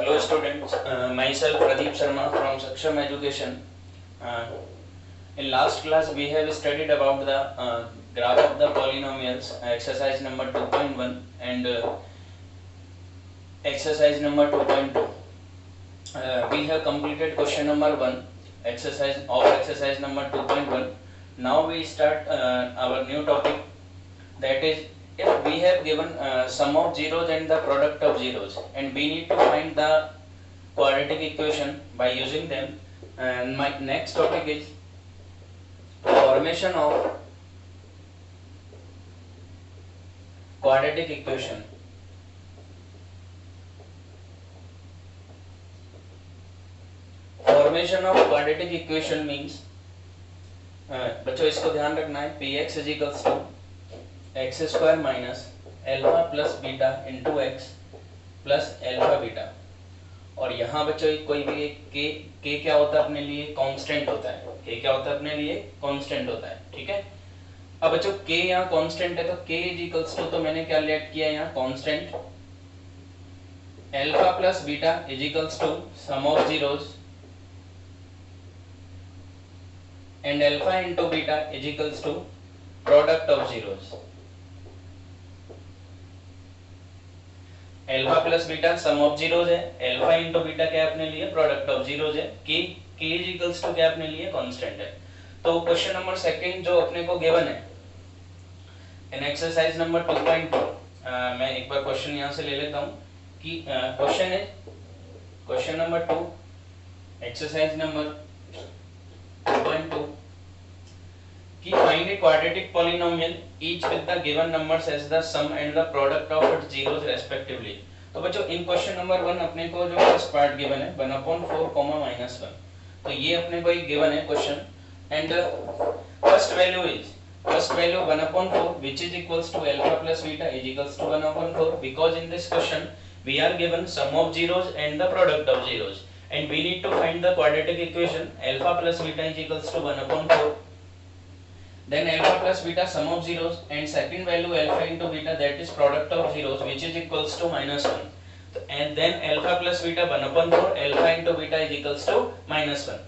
Hello students, myself Pradeep Sharma from Saksham Education. In last class we have studied about the graph of the polynomials, exercise number 2.1 and exercise number 2.2. We have completed question number 1, exercise number 2.1. Now we start our new topic, that is, if we have given sum of zeros and the product of zeros, and we need to find the quadratic equation by using them. And my next topic is formation of quadratic equation. Formation of quadratic equation means बच्चों इसको ध्यान रखना है, px is equals to x square minus alpha plus beta into x plus alpha beta. और यहाँ बच्चों कोई भी एक के क्या होता है अपने लिए कांस्टेंट होता है, के क्या होता है अपने लिए कांस्टेंट होता है, ठीक है। अब बच्चों के यहाँ कांस्टेंट है तो के इज इक्वल्स टू, तो मैंने क्या लेट किया यहाँ constant alpha plus beta is equals to sum of zeros and alpha into beta is equals to product of zeros. Alpha plus beta sum of zeros है, alpha into beta क्या है अपने लिए प्रोडक्ट ऑफ जीरोस है, के is equals to क्या अपने लिए कांस्टेंट है। तो क्वेश्चन नंबर सेकंड जो अपने को गिवन है इन एक्सरसाइज नंबर 2.2, मैं एक बार क्वेश्चन यहां से ले लेता हूं कि क्वेश्चन है क्वेश्चन नंबर 2 एक्सरसाइज नंबर 2.2 कि find a quadratic polynomial each with the given numbers as the sum and the product of its zeros respectively। तो बच्चों इन क्वेश्चन नंबर 1 अपने को जो फर्स्ट पार्ट गिवन है 1/4, -1, तो ये अपने को एक गिवन है question and first value 1/4 which is equals to alpha plus beta is equals to 1/4 because in this question we are given sum of zeros and the product of zeros and we need to find the quadratic equation alpha plus beta is equals to 1/4, then alpha plus beta sum of zeros and second value alpha into beta that is product of zeros which is equals to -1, and then alpha plus beta 1/4 alpha into beta is equals to -1.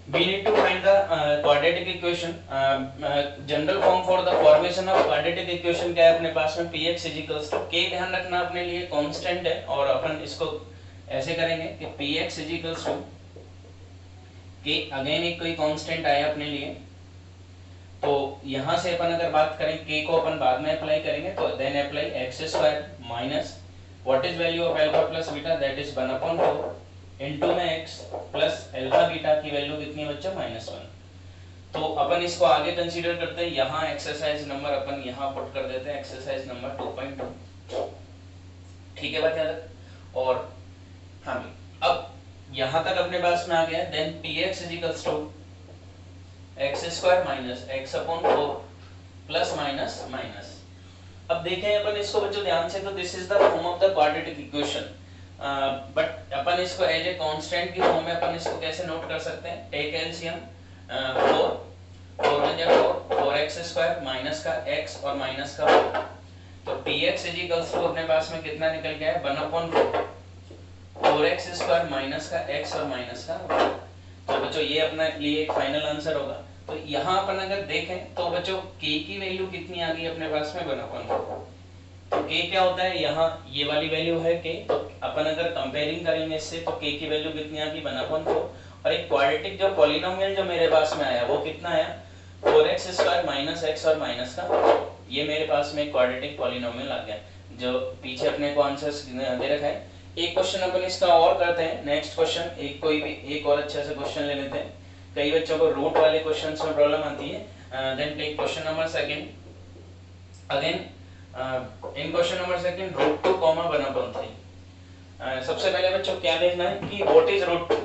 We need to find the quadratic equation. General form for the formation of quadratic equation क्या है अपने पास में px is equals to k, ध्यान रखना अपने लिए constant है और अपन इसको ऐसे करेंगे कि px is equals to k, again एक कोई कांस्टेंट आया अपने लिए, तो यहां से अपन अगर बात करें k को अपन बाद में अप्लाई करेंगे तो then apply x square minus what is value of alpha plus beta that is 1/4 into में x प्लस अल्फा बीटा की वैल्यू कितनी है बच्चों -1। तो अपन इसको आगे कंसीडर करते हैं, यहां एक्सरसाइज नंबर अपन यहां पुट कर देते हैं एक्सरसाइज नंबर 2.2, ठीक है बच्चा। और हां अब यहां तक अपने पास में आ गया, then px is equals to x square minus x/4 plus minus minus. अब देखें अपन इसको बच्चों ध्यान से, तो this is the form of the quadratic equation, but अपन इसको एज ए कांस्टेंट की फॉर्म में अपन इसको कैसे नोट कर सकते हैं, take LCM 4x square minus का x और माइनस का 4, तो px इज इक्वल्स टू अपने पास में कितना निकल गया है 1/4 4x स्क्वायर माइनस का x और माइनस का 4। तो बच्चों ये अपने लिए एक फाइनल आंसर होगा। तो यहाँ अपन अगर देखें तो बच्चों k की वैल्यू कितनी आ गई अपने पास में 1/4, तो k क्या होता है, यहाँ ये वाली वैल्यू है k, तो अपन अगर कंपेयरिंग करेंगे इससे तो k की वैल्यू कितनी आ गई 1/4, और एक क्वाड्रेटिक जो पॉलिनोमियल जो मेरे पास में आया वो कितना आया 4x स्क्वायर माइनस x और माइनस का, ये मेरे पास में क्वाड्रेटिक पॉलिनोमियल आ गया जो पीछे अपने को आंसर दे रखा है। एक क्वेश्चन अपन इसका और करते हैं, नेक्स्ट क्वेश्चन एक कोई भी एक और अच्छा सा क्वेश्चन ले लेते हैं, कई बच्चों को रूट वाले क्वेश्चंस में प्रॉब्लम आती है। Then take question number second, again in question number second √2, 1/3। सबसे पहले बच्चों क्या देखना है कि what is √2,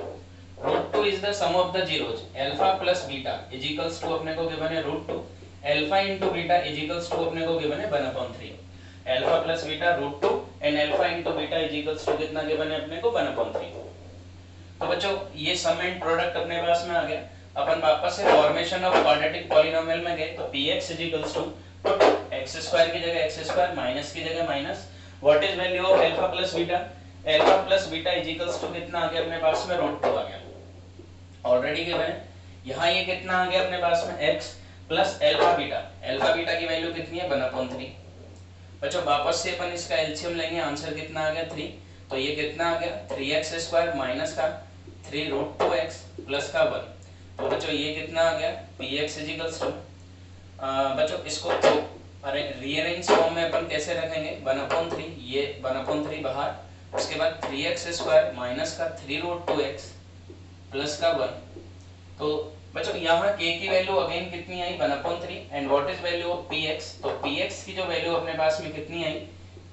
√2 is the sum of the zeros alpha plus beta is equals to अपने को गिवन है √2, alpha into beta is equals to अपने को गिवन है 1/3, alpha plus beta √2 and alpha into beta is equals to कितना given है अपने को 1/3। तो बच्चों ये सम एंड प्रोडक्ट अपने पास में आ गया। अपन वापस से फॉर्मेशन ऑफ क्वाड्रेटिक पॉलिनोमियल में गए तो px is equals to x square की जगह एक्स स्क्वायर माइनस की जगह minus what is value of alpha plus beta, alpha plus beta is equals to कितना आ गया अपने पास में रूट 2 आ गया, ऑलरेडी गिवन है। यहाँ ये कितना आ गया अपने पास में x प्लस अल्फा बीटा की वैल्यू कितनी है 1/3। बच्चों वापस से अपन इसका एलसीएम लेंगे, आंसर कितना आ गया 3, तो ये कितना आ गया 3x स्क्वायर माइनस का 3 रूट 2x प्लस का 1, तो बच्चों ये कितना आ गया px इज इक्वल्स टू, बच्चों इसको तो अरे रीअरेंज फॉर्म में अपन कैसे रखेंगे 1/3, ये 1/3 बाहर, उसके बाद 3x स्क्वायर माइनस का 3 रूट 2x प्लस का 1, तो बच्चों यहाँ k की वैल्यू अगेन कितनी आई 1/3 and what is value of px, तो px की जो वैल्यू अपने पास में कितनी आई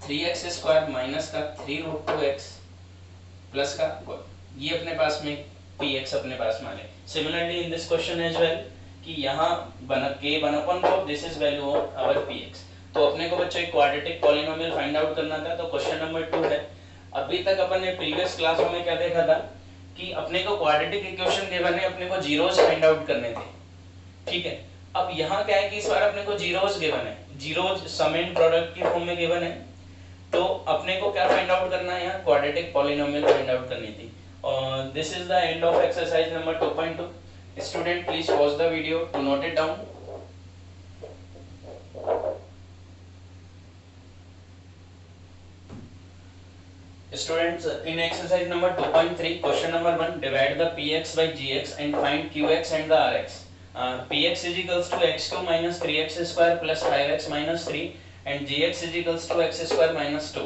3x स्क्वायर माइनस का 3 रूट 2x प्लस का 1, ये अपने पास में px अपने पास में आ गया। Similarly in this question as well कि यहाँ k 1/4 this is value of our px, तो अपने को बच्चों एक क्वाड्रेटिक पॉलिनोमियल फाइंड आउट करना था, तो क्वेश्चन नंबर 2 है। अभी तक अपन ने प्रीवियस क्लासों में क्या देखा था कि अपने को क्वाड्रेटिक इक्वेशन गिवन है, अपने को जीरोस फाइंड आउट करने थे, ठीक है। अब यहाँ क्या है कि इस बार अपने को जीरोस गिवन है, जीरोस सम एंड प्रोडक्ट की फॉर्म में गिवन है, तो अपने को क्या फाइंड आउट करना है यहाँ क्वाड्रेटिक पॉलिनोमियल फाइंड आउट करनी थी। और this is the end of exercise number 2.2। Student please pause the video to note it down. Students, in exercise number 2.3, question number 1, divide the px by gx and find qx and the rx. Px is equals to x2 minus 3x square plus 5x minus 3 and gx is equals to x square minus 2.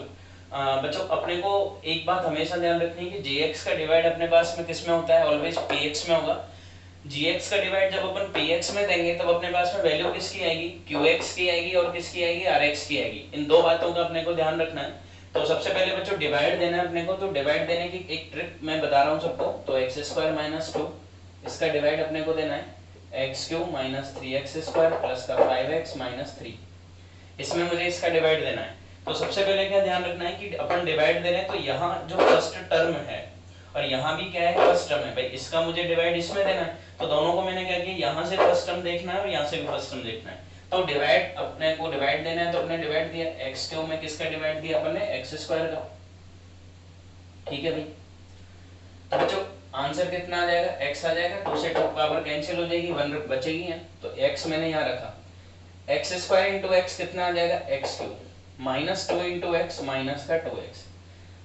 बच्चों अपने को एक बात हमेशा ध्यान रखनी है कि gx का डिवाइड अपने पास में किस में होता है, ऑलवेज px में होगा। gx का डिवाइड जब अपन px में देंगे तब अपने पास में वैल्यू किसकी आएगी, qx की आएगी और किसकी आएगी, rx की आएगी। इन दो बातों का अपने को ध्यान रखना है। तो सबसे पहले बच्चों डिवाइड देना है अपने को, तो डिवाइड देने की एक ट्रिक मैं बता रहा हूँ सबको। तो एक्स स्क्वायर माइनस 2 इसका डिवाइड अपने को देना है x cube minus 3x square plus का 5x माइनस 3, इसमें मुझे इसका डिवाइड देना है। तो सबसे पहले क्या ध्यान रखना है कि अपन डिवाइड दे रहे हैं तो यहाँ जो फर्स्ट टर्म है और यहाँ भी क्या है फर्स्ट टर्म है, भाई इसका मुझे डिवाइड इसमें देना है, तो दोनों को मैंने क्या किया यहाँ से फर्स्ट टर्म देखना है और यहाँ से भी फर्स्ट टर्म देखना है। तो डिवाइड अपने को डिवाइड देना है तो अपने डिवाइड दिया x क्यूब में किसका डिवाइड दिया अपन ने x स्क्वायर का, ठीक है भाई। तो बच्चों आंसर कितना आ जाएगा x आ जाएगा, 2 से 2 पावर कैंसिल हो जाएगी, 1 बचेगी है, तो x मैंने यहाँ रखा, x स्क्वायर इंटू x कितना आ जाएगा x cube minus 2 into x minus का 2x।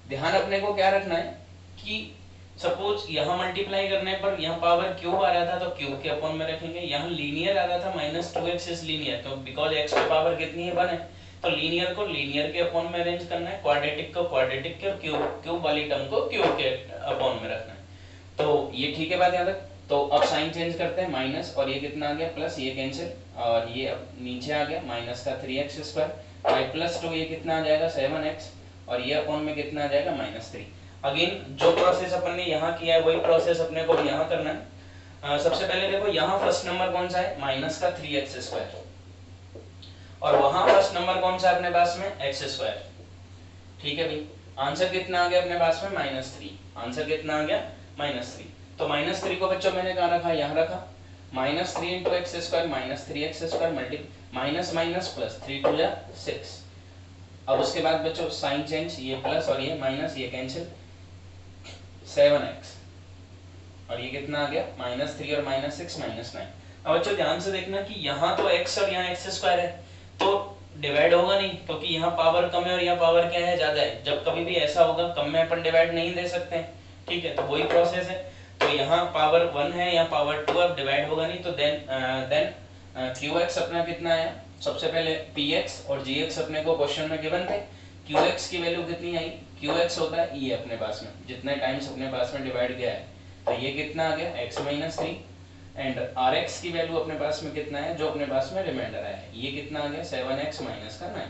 ध्यान अपने को क्या रखना है कि सपोज यहाँ मल्टीप्लाई करने पर यहाँ पावर क्यूब आ रहा था तो क्यूब के अपॉन में रखेंगे, यहाँ लीनियर आ रहा था माइनस 2x इज लीनियर, तो बिकॉज x की पावर कितनी है 1 है, तो लीनियर को लीनियर के अपॉन में अरेंज करना है, क्वाड्रेटिक को क्वाड्रेटिक के, क्यूब वाली टर्म को क्यूब के अपॉन में रखना है। तो ये ठीक है बात याद है। तो अब साइन चेंज करते हैं, माइनस और ये कितना आ गया प्लस, ये कैंसिल और ये अब नीचे आ गया माइनस का 3x स्क्वायर प्लस 2 ये कितना आ जाएगा 7x और ये अपॉन में कितना आ जाएगा माइनस 3। अगेन जो प्रोसेस अपन ने यहाँ किया है वही प्रोसेस अपने को यहाँ करना है। सबसे पहले देखो यहाँ फर्स्ट नंबर कौन सा है माइनस का 3x स्क्वायर और वहां फर्स्ट नंबर कौन सा है अपने पास में x स्क्वायर, ठीक है भाई। आंसर कितना आ गया अपने पास में माइनस 3, आंसर कितना आ गया माइनस 3। तो माइनस 3 को बच्चों मैंने कहाँ रखा, यहाँ रखा, minus 3 into x square minus 3x square multi minus minus plus 3 2 जा 6। अब उसके बाद बच्चों साइन चेंज, ये प्लस और ये माइनस ये कैंसिल, 7x और ये कितना आ गया माइनस 3 और माइनस 6 माइनस 9। अब बच्चों ध्यान से देखना कि यहाँ तो x और यहाँ x स्क्वायर है तो डिवाइड होगा नहीं, क्योंकि यहाँ पावर कम है और यहाँ पावर क्या है ज्यादा है। जब कभी भी ऐसा होगा कम में अपन डिवाइड नहीं दे सकते हैं, ठीक है, तो वही प्रोसेस है। तो यहाँ पावर 1 है, यहाँ पावर 2, अब डिवाइड होगा नहीं, तो देन qx अपना कितना आया, सबसे पहले px और gx अपने को क्वेश्चन में गिवन थे, qx की वैल्यू कितनी आई, qx होता है ये अपने पास में जितने टाइम्स अपने पास में डिवाइड किया है, तो ये कितना आ गया x माइनस 3 एंड rx की वैल्यू अपने पास में कितना है जो अपने पास में रिमाइंडर आया है, ये कितना आ गया 7x माइनस का 9।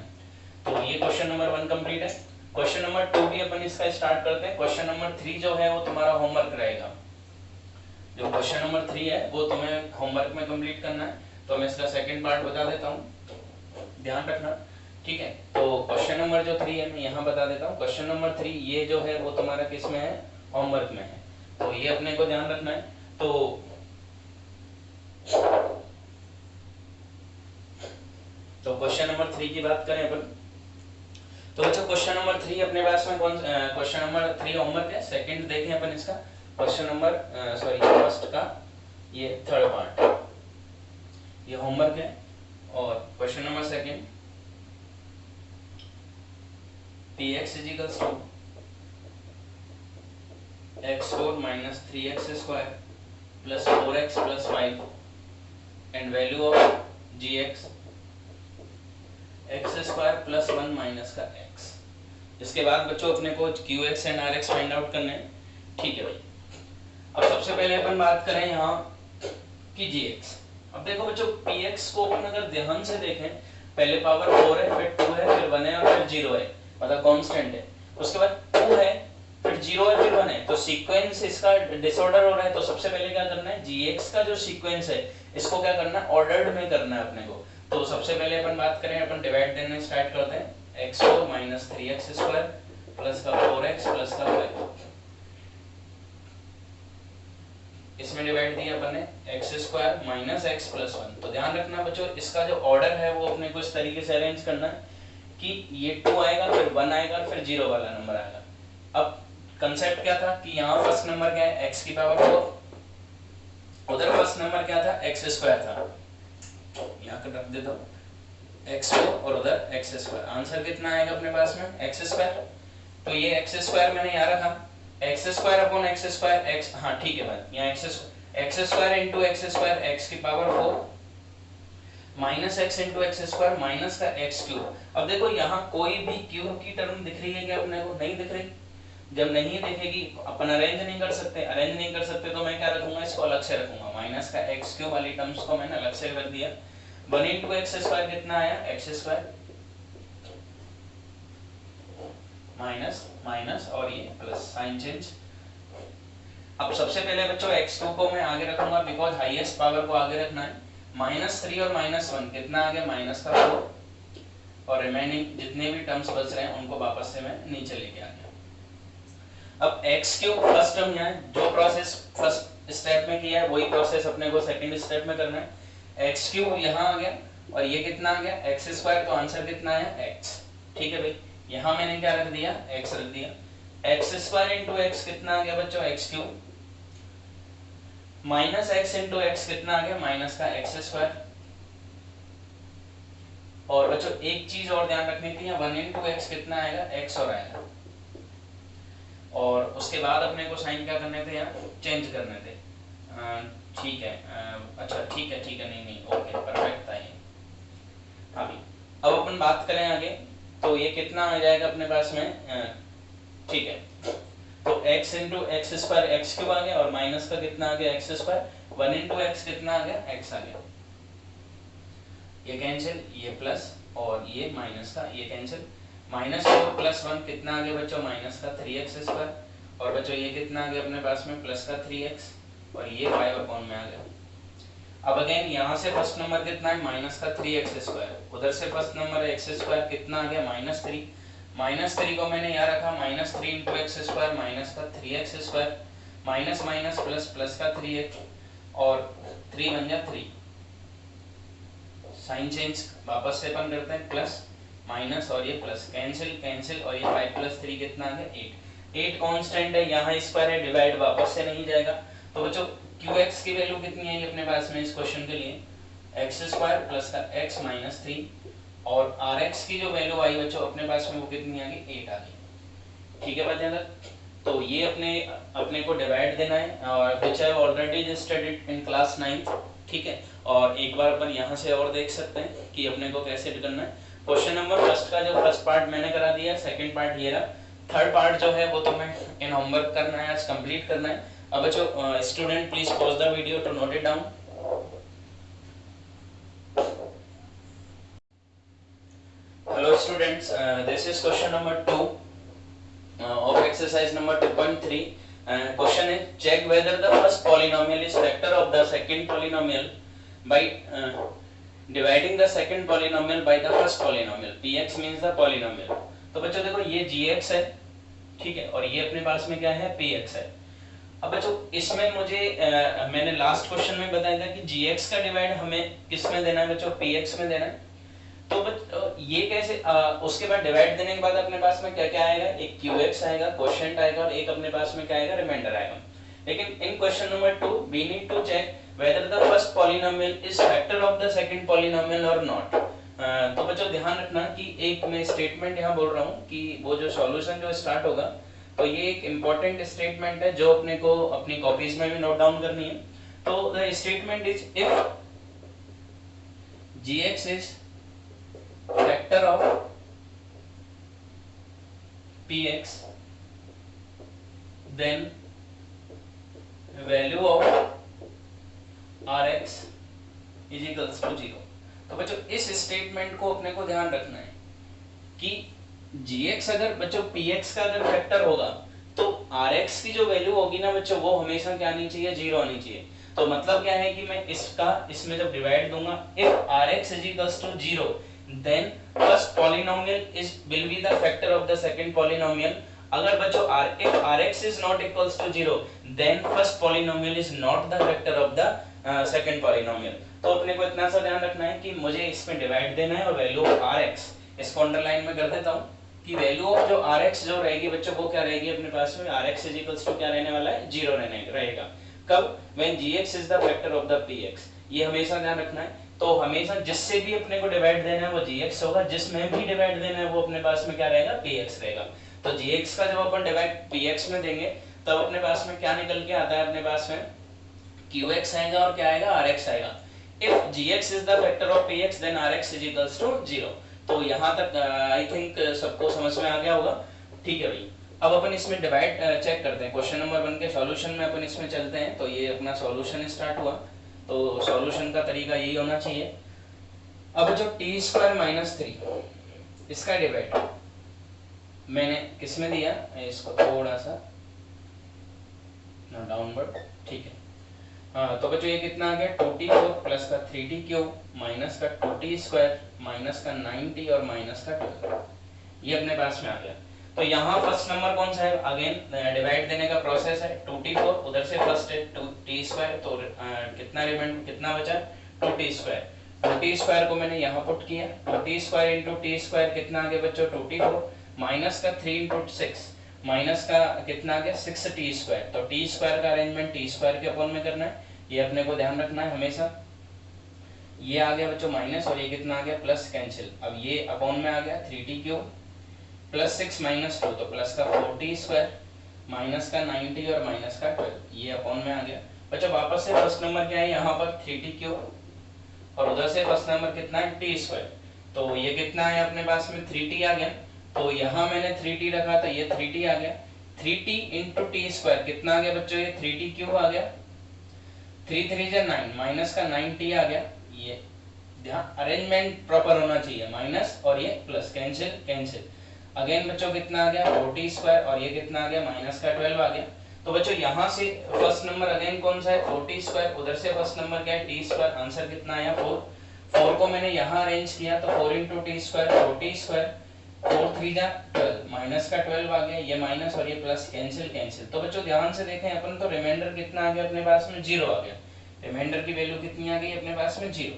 तो ये क्वेश्चन नंबर 1 कंप्लीट है। क्वेश्चन नंबर 2 भी अपन इसका स्टार्ट करते हैं। क्वेश्चन नंबर 3 जो है वो तुम्हारा होमवर्क रहेगा, जो क्वेश्चन नंबर 3 है वो तुम्हें होमवर्क में कंप्लीट करना है। तो मैं इसका सेकंड पार्ट बता देता हूँ, ध्यान रखना, ठीक है। तो क्वेश्चन नंबर जो 3 है मैं यहाँ बता देता हूँ। क्वेश्चन नंबर 3 ये जो है वो तुम्हारा किस में है, होमवर्क में है, तो ये अपने को ध्यान रखना है। तो क्वेश्चन नंबर 3 की बात करें अपन, तो बच्चों क्वेश्चन नंबर 3 अपने पास में कौन क्वेश्चन नंबर 3 होमवर्क है, सेकंड देखें अपन इसका, क्वेश्चन नंबर सॉरी फर्स्ट का ये थर्ड पार्ट ये होमवर्क है। और question number second, px is equals to x4 minus 3x square plus 4x plus 5 and value of gx x square plus 1 minus का x। इसके बाद बच्चों अपने को qx and rx find out करने हैं। ठीक है भाई, अब सबसे पहले अपन बात करें यहाँ की gx। अब देखो बच्चों px को अपन अगर ध्यान से देखें, पहले पावर 4 है, फिर 2 है, फिर 1 है और फिर 0 है, मतलब कांस्टेंट है। उसके बाद 2 है, फिर 0 है, फिर 1 है, तो सीक्वेंस इसका डिसऑर्डर हो रहा है। तो सबसे पहले क्या करना है, gx का जो सीक्वेंस है इसको क्या करना है, ऑर्डर्ड में करना है अपने को। तो सबसे पहले अपन बात करें, अपन डिवाइड देना स्टार्ट करते हैं, x4 minus 3x square plus का 4x प्लस का 5, इसमें डिवाइड दिया अपन ने x square minus x plus 1। तो ध्यान रखना बच्चों, इसका जो ऑर्डर है वो अपने को इस तरीके से अरेंज करना है कि ये 2 आएगा, फिर 1 आएगा, फिर 0 वाला नंबर आएगा। अब कंसेप्ट क्या था कि यहाँ फर्स्ट नंबर क्या है, x की पावर 4, उधर फर्स्ट नंबर क्या था, x स्क्वायर था, यहाँ कर रख देता हूँ x4 और उधर x स्क्वायर। आंसर कितना आएगा अपने पास में, x स्क्वायर। तो ये x स्क्वायर मैंने यहाँ रखा, x square upon x square x, हाँ ठीक है भाई, यहाँ x square into x square x की power 4 minus x into x square minus का x क्यूब। अब देखो यहाँ कोई भी क्यूब की टर्म दिख रही है क्या अपने को, नहीं दिख रही। जब नहीं दिखेगी अपन अरेंज नहीं कर सकते, अरेंज नहीं कर सकते तो मैं क्या रखूंगा, इसको अलग से रखूंगा, माइनस का x क्यूब वाली टर्म्स को मैंने अलग से रख दिया। 1 इंटू एक्स स्क्वायर कितना आया, x स्क्वायर माइनस माइनस और ये प्लस, साइन चेंज। अब सबसे पहले बच्चों x2 को मैं आगे रखूंगा बिकॉज हाईएस्ट पावर को आगे रखना है। -3 और -1 कितना आ गया, माइनस का 4 और रिमेनिंग जितने भी टर्म्स बच रहे हैं उनको वापस से मैं नीचे लेके आ गया। अब x3 फर्स्ट टर्म यहाँ है, जो प्रोसेस फर्स्ट स्टेप में किया है वही प्रोसेस अपने को सेकंड स्टेप में करना है। x3 यहाँ आ गया और ये कितना आ गया, x स्क्वायर, तो आंसर कितना है x। ठीक है भाई, यहाँ मैंने क्या रख दिया, x रख दिया। x स्क्वायर इंटू x कितना आ गया बच्चों, x3 minus x into x कितना आ गया, माइनस का x स्क्वायर। और बच्चों एक चीज और ध्यान रखनी थी, 1 इंटू x कितना आएगा, x और आएगा। और उसके बाद अपने को साइन क्या करने थे, यहाँ चेंज करने थे। ठीक है, अच्छा ठीक है नहीं ओके परफेक्ट था ये। अभी अब अपन बात करें आगे, तो ये कितना आ जाएगा अपने पास में, ठीक है, तो x into x square x cube आ गया और माइनस का कितना आ गया, x स्क्वायर। 1 इंटू एक्स कितना आ गया, x आ गया। ये कैंसिल, ये प्लस और ये माइनस का ये कैंसिल। -4 प्लस 1 कितना आ गया बच्चों, माइनस का 3x स्क्वायर। और बच्चों ये कितना आ गया अपने पास में, प्लस का 3x और ये 5 अपॉन में आ गया। अब अगेन यहाँ से फर्स्ट नंबर कितना है, माइनस का 3x स्क्वायर, उधर से फर्स्ट नंबर है x स्क्वायर, कितना आ गया, -3। -3 को मैंने यहाँ रखा, -3 इंटू एक्स स्क्वायर माइनस का 3x square, minus minus plus, plus का 3x और 3 बन गया 3। साइन चेंज वापस से अपन करते हैं, प्लस माइनस और ये प्लस, कैंसिल कैंसिल और ये 5 प्लस 3 कितना आ गया, 8। 8 कांस्टेंट है, यहाँ स्क्वायर है, डिवाइड वापस से नहीं जाएगा। तो बच्चों qx की वैल्यू कितनी आई अपने पास में इस क्वेश्चन के लिए, x स्क्वायर प्लस का x माइनस 3 और rx की जो वैल्यू आई बच्चों अपने पास में वो कितनी आ गई, 8 आ गई। ठीक है बच्चों, तो ये अपने को डिवाइड देना है और which I already studied in class 9th। ठीक है, और एक बार अपन यहाँ से और देख सकते हैं कि अपने को कैसे करना है। क्वेश्चन नंबर फर्स्ट का जो फर्स्ट पार्ट मैंने करा दिया, सेकंड पार्ट ये रहा, थर्ड पार्ट जो है वो तो मैं इन होमवर्क करना है, आज कंप्लीट करना है। अब बच्चों student please pause the video to note it down. Hello students, this is question number 2 of exercise number 2.3. Question is, check whether the first polynomial is factor of the second polynomial by dividing the second polynomial by the first polynomial. Px means the polynomial. तो बच्चों देखो ये gx है, ठीक है, और ये अपने पास में क्या है, px है। अब बच्चों इसमें मुझे मैंने लास्ट क्वेश्चन में बताया था कि gx का डिवाइड हमें किस में देना है बच्चों, px में देना है। तो ये कैसे उसके बाद डिवाइड देने के बाद अपने पास में क्या क्या आएगा, एक QX आएगा, क्वोशिएंट आएगा, और एक अपने पास में क्या आएगा, रिमाइंडर आएगा। लेकिन in question number 2 we need to check whether the first polynomial is factor of the second polynomial और नॉट। तो बच्चों ध्यान रखना कि एक मैं स्टेटमेंट यहाँ बोल रहा हूँ कि वो जो सॉल्यूशन जो स्टार्ट होगा, तो ये एक इंपॉर्टेंट स्टेटमेंट है जो अपने को अपनी कॉपीज में भी नोट डाउन करनी है। तो the statement is if gx is factor of px then value of rx is equals to 0। तो बच्चों इस स्टेटमेंट को अपने को ध्यान रखना है कि gx अगर बच्चों px का अगर फैक्टर होगा तो rx की जो वैल्यू होगी ना बच्चों, वो हमेशा क्या आनी चाहिए, 0 आनी चाहिए। तो मतलब क्या है कि मैं इसका इसमें जब डिवाइड दूंगा, if rx is equals to 0 then first polynomial is will be the factor of the second polynomial। अगर बच्चों if rx is not equals to 0 then first polynomial is not the factor of the second polynomial। तो अपने को इतना सा ध्यान रखना है कि मुझे इसमें डिवाइड देना है और वैल्यू ऑफ rx, इसको अंडरलाइन में कर देता हूँ कि वैल्यू ऑफ जो rx जो रहेगी बच्चों वो क्या रहेगी अपने पास में, rx is equals to क्या रहने वाला है, 0 रहेगा। कब, when gx is the factor of the px। ये हमेशा ध्यान रखना है। तो हमेशा जिससे भी अपने को डिवाइड देना है वो gx होगा, जिसमें भी डिवाइड देना है वो अपने पास में क्या रहेगा, px रहेगा। तो gx का जब अपन डिवाइड px में देंगे तब अपने पास में क्या निकल के आता है, अपने पास में qx आएगा और क्या आएगा, rx आएगा। if gx is the factor of px then rx is equals to 0। तो यहाँ तक आई थिंक सबको समझ में आ गया होगा, ठीक है भाई। अब अपन इसमें डिवाइड चेक करते हैं, क्वेश्चन नंबर 1 के सॉल्यूशन में अपन इसमें चलते हैं। तो ये अपना सॉल्यूशन स्टार्ट हुआ, तो सॉल्यूशन का तरीका यही होना चाहिए। अब जो t² - 3 इसका डिवाइड मैंने किसमें दिया, इसको थोड़ा सा डाउनवर्ड, ठीक है। हाँ तो बच्चों ये कितना आ गया, 2t4 प्लस का 3t³ माइनस का 2t² माइनस का 9t और माइनस का 12, ये अपने पास में आ गया। तो यहाँ फर्स्ट नंबर कौन सा है, अगेन डिवाइड देने का प्रोसेस है, 2t4 उधर से फर्स्ट है 2t², तो कितना बचा, 2t²। 2t² को मैंने यहाँ पुट किया, 2t² इंटू t² कितना आ गया बच्चों, 2t4 माइनस का 3 इंटू 6 माइनस का कितना आ गया, 6t²। तो t² का अरेंजमेंट t² के अपॉन में करना है, ये अपने को ध्यान रखना है हमेशा। ये आ गया बच्चों माइनस और ये कितना आ गया प्लस, कैंसिल। अब ये अपॉन में आ गया 3t³ प्लस 6 माइनस 2 तो प्लस का 4t² माइनस का 9t और माइनस का 12, ये अपॉन में आ गया। बच्चों वापस से फर्स्ट नंबर क्या है, यहाँ पर 3t³ और उधर से फर्स्ट नंबर कितना है, t²। तो ये कितना है अपने पास में 3t आ गया, तो यहाँ मैंने 3t रखा तो ये 3t आ गया। 3t इंटू t² कितना आ गया बच्चों, ये 3t³ आ गया, 3 3 जा 9 माइनस का 9t आ गया। ये ध्यान अरेंजमेंट प्रॉपर होना चाहिए, माइनस और ये प्लस, कैंसिल कैंसिल। अगेन बच्चों कितना आ गया 4t² और ये कितना आ गया माइनस का 12 आ गया। तो बच्चों यहाँ से फर्स्ट नंबर अगेन कौन सा है, 4t², उधर से फर्स्ट नंबर क्या है, t²। आंसर कितना आया 4। 4 को मैंने यहाँ अरेंज किया तो 4 इंटू t², 4t², 4 3 जा 12 माइनस का 12 आ गया, ये माइनस और ये प्लस, कैंसिल कैंसिल। तो बच्चों ध्यान से देखें अपन, तो रिमाइंडर कितना आ गया अपने पास में, 0 आ गया। रिमाइंडर की वैल्यू कितनी आ गई अपने पास में, 0।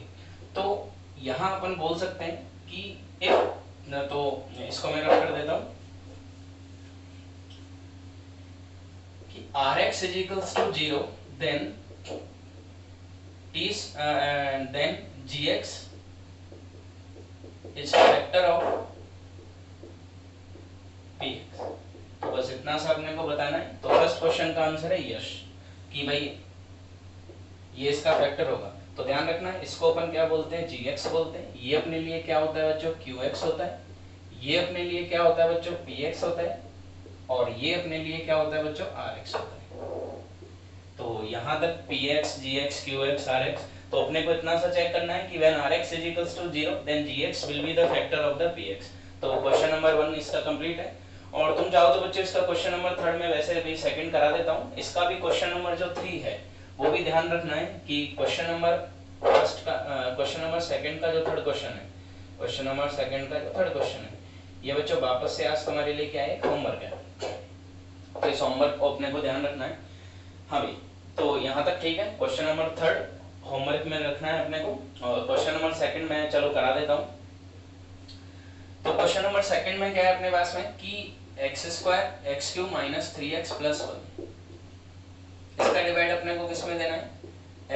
तो यहाँ अपन बोल सकते हैं कि इफ, तो इसको मैं रख कर देता हूं कि rx is equals to 0 then gx is factor of px। तो बस इतना सा अपने को बताना है। तो फर्स्ट क्वेश्चन का आंसर है यस, कि भाई ये इसका फैक्टर होगा। तो ध्यान रखना इसको अपन क्या बोलते हैं, gx बोलते हैं। ये अपने लिए क्या होता है बच्चों, qx होता है। ये अपने लिए क्या होता है बच्चों, px होता है। और ये अपने लिए क्या होता है बच्चों, rx होता है। तो यहाँ तक px, gx, qx, rx। तो अपने को इतना सा चेक करना है कि when rx is equals to 0 then gx will be the factor of the px। तो क्वेश्चन नंबर 1 इसका कंप्लीट है। और तुम चाहो तो बच्चों इसका क्वेश्चन नंबर 3 में वैसे भी सेकंड करा देता हूँ। इसका भी क्वेश्चन नंबर जो 3 है वो भी ध्यान रखना है कि क्वेश्चन नंबर फर्स्ट का, क्वेश्चन नंबर सेकंड का जो थर्ड क्वेश्चन है, क्वेश्चन नंबर सेकंड का जो थर्ड क्वेश्चन है, ये बच्चों वापस से आज तुम्हारे लिए क्या है, होमवर्क है। तो इस होमवर्क को अपने को ध्यान रखना है। हाँ भाई, तो यहाँ तक ठीक है। क्वेश्चन नंबर थर्ड होमवर्क में रखना है अपने को, और क्वेश्चन नंबर सेकंड मैं चलो करा देता हूँ। तो क्वेश्चन नंबर सेकंड में क्या है अपने पास में कि x square x Q minus 3x plus 1, इसका डिवाइड अपने को किस में देना है,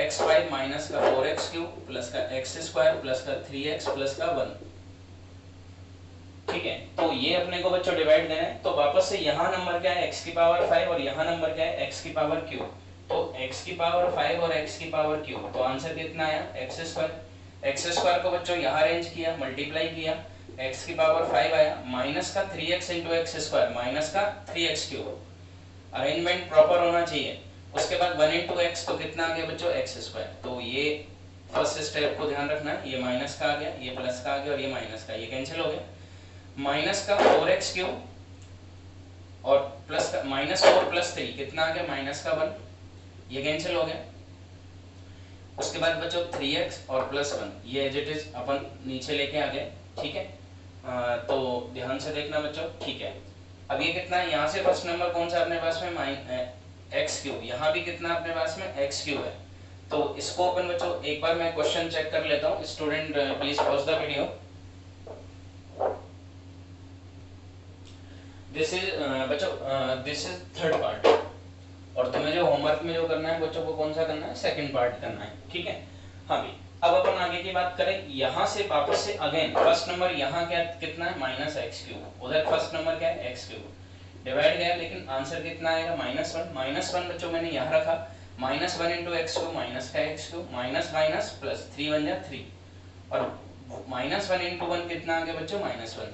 x5 माइनस का 4x क्यू प्लस का एक्स स्क्वायर प्लस का 3x प्लस का 1। ठीक है, तो ये अपने को बच्चों डिवाइड देना है। तो वापस से यहाँ नंबर क्या है x की पावर 5 और यहाँ नंबर क्या है x की पावर q। तो x की पावर 5 और x की पावर q, तो आंसर कितना आया एक्स स्क्वायर। एक्स स्क्वायर को बच्चों यहाँ रेंज किया, मल्टीप्लाई किया, x की पावर 5 आया माइनस का 3x into x square minus का 3x क्यूब। अरेंजमेंट प्रॉपर होना चाहिए। उसके बाद 1 इंटू एक्स, तो कितना आ गया बच्चों एक्स स्क्वायर। तो ये फर्स्ट स्टेप को ध्यान रखना है, ये माइनस का आ गया, ये प्लस का आ गया और ये माइनस का, ये कैंसिल हो गया। माइनस का 4x क्यूब और प्लस का माइनस 4 प्लस 3 कितना आ गया माइनस का 1, ये कैंसिल हो गया। उसके बाद बच्चों 3x और प्लस 1, ये एज इट इज अपन नीचे लेके आ गए। ठीक है, तो ध्यान से देखना बच्चों। ठीक है, अब ये कितना है, यहाँ से फर्स्ट नंबर कौन सा अपने पास में एक्स क्यूब, यहाँ भी कितना अपने पास में एक्स क्यूब है। तो इसको अपन बच्चों एक बार मैं क्वेश्चन चेक कर लेता हूँ। Student please pause the video. This is बच्चों दिस इज थर्ड पार्ट, और तुम्हें जो होमवर्क में जो करना है बच्चों को कौन सा करना है, सेकंड पार्ट करना है। ठीक है, हाँ भी अब अपन आगे की बात करें। यहाँ से वापस से अगेन फर्स्ट नंबर यहाँ क्या कितना है माइनस एक्स क्यूब, उधर फर्स्ट नंबर क्या है एक्स क्यूब, डिवाइड गया लेकिन आंसर कितना आएगा माइनस 1। माइनस 1 बच्चों मैंने यहाँ रखा, minus 1 into x cube minus का x cube minus minus plus 3 1 जा 3, और माइनस 1 इंटू 1 कितना आ गया बच्चों माइनस 1।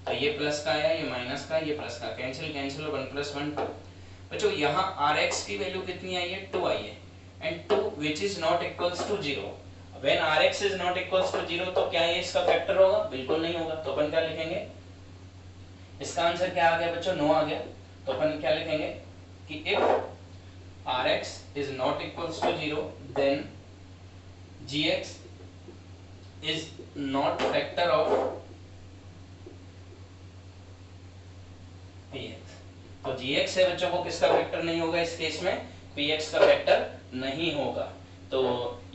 तो ये प्लस का आया, ये माइनस का, ये प्लस का, कैंसिल कैंसिल 1 प्लस 1 2। बच्चों यहाँ rx की वैल्यू कितनी आई है 2 आई है, and 2 which is not equals to 0। when rx is not equals to 0 तो क्या ये इसका फैक्टर होगा, बिल्कुल नहीं होगा। तो अपन क्या लिखेंगे, इसका आंसर क्या आ गया बच्चों 9 आ गया। तो अपन क्या लिखेंगे कि if rx is not equals to 0 then gx is not factor of px। तो gx है बच्चों को किसका फैक्टर नहीं होगा इस केस में, px का फैक्टर नहीं होगा। तो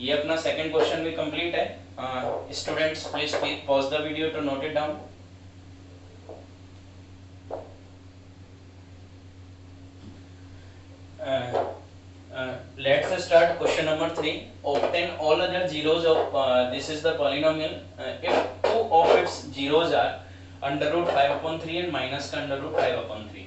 ये अपना सेकंड क्वेश्चन भी कंप्लीट है। Students please pause the video to note it down. Let's start question number 3. Obtain all other zeros of this is the polynomial if two of its zeros are under root 5/3 and minus का under root 5/3।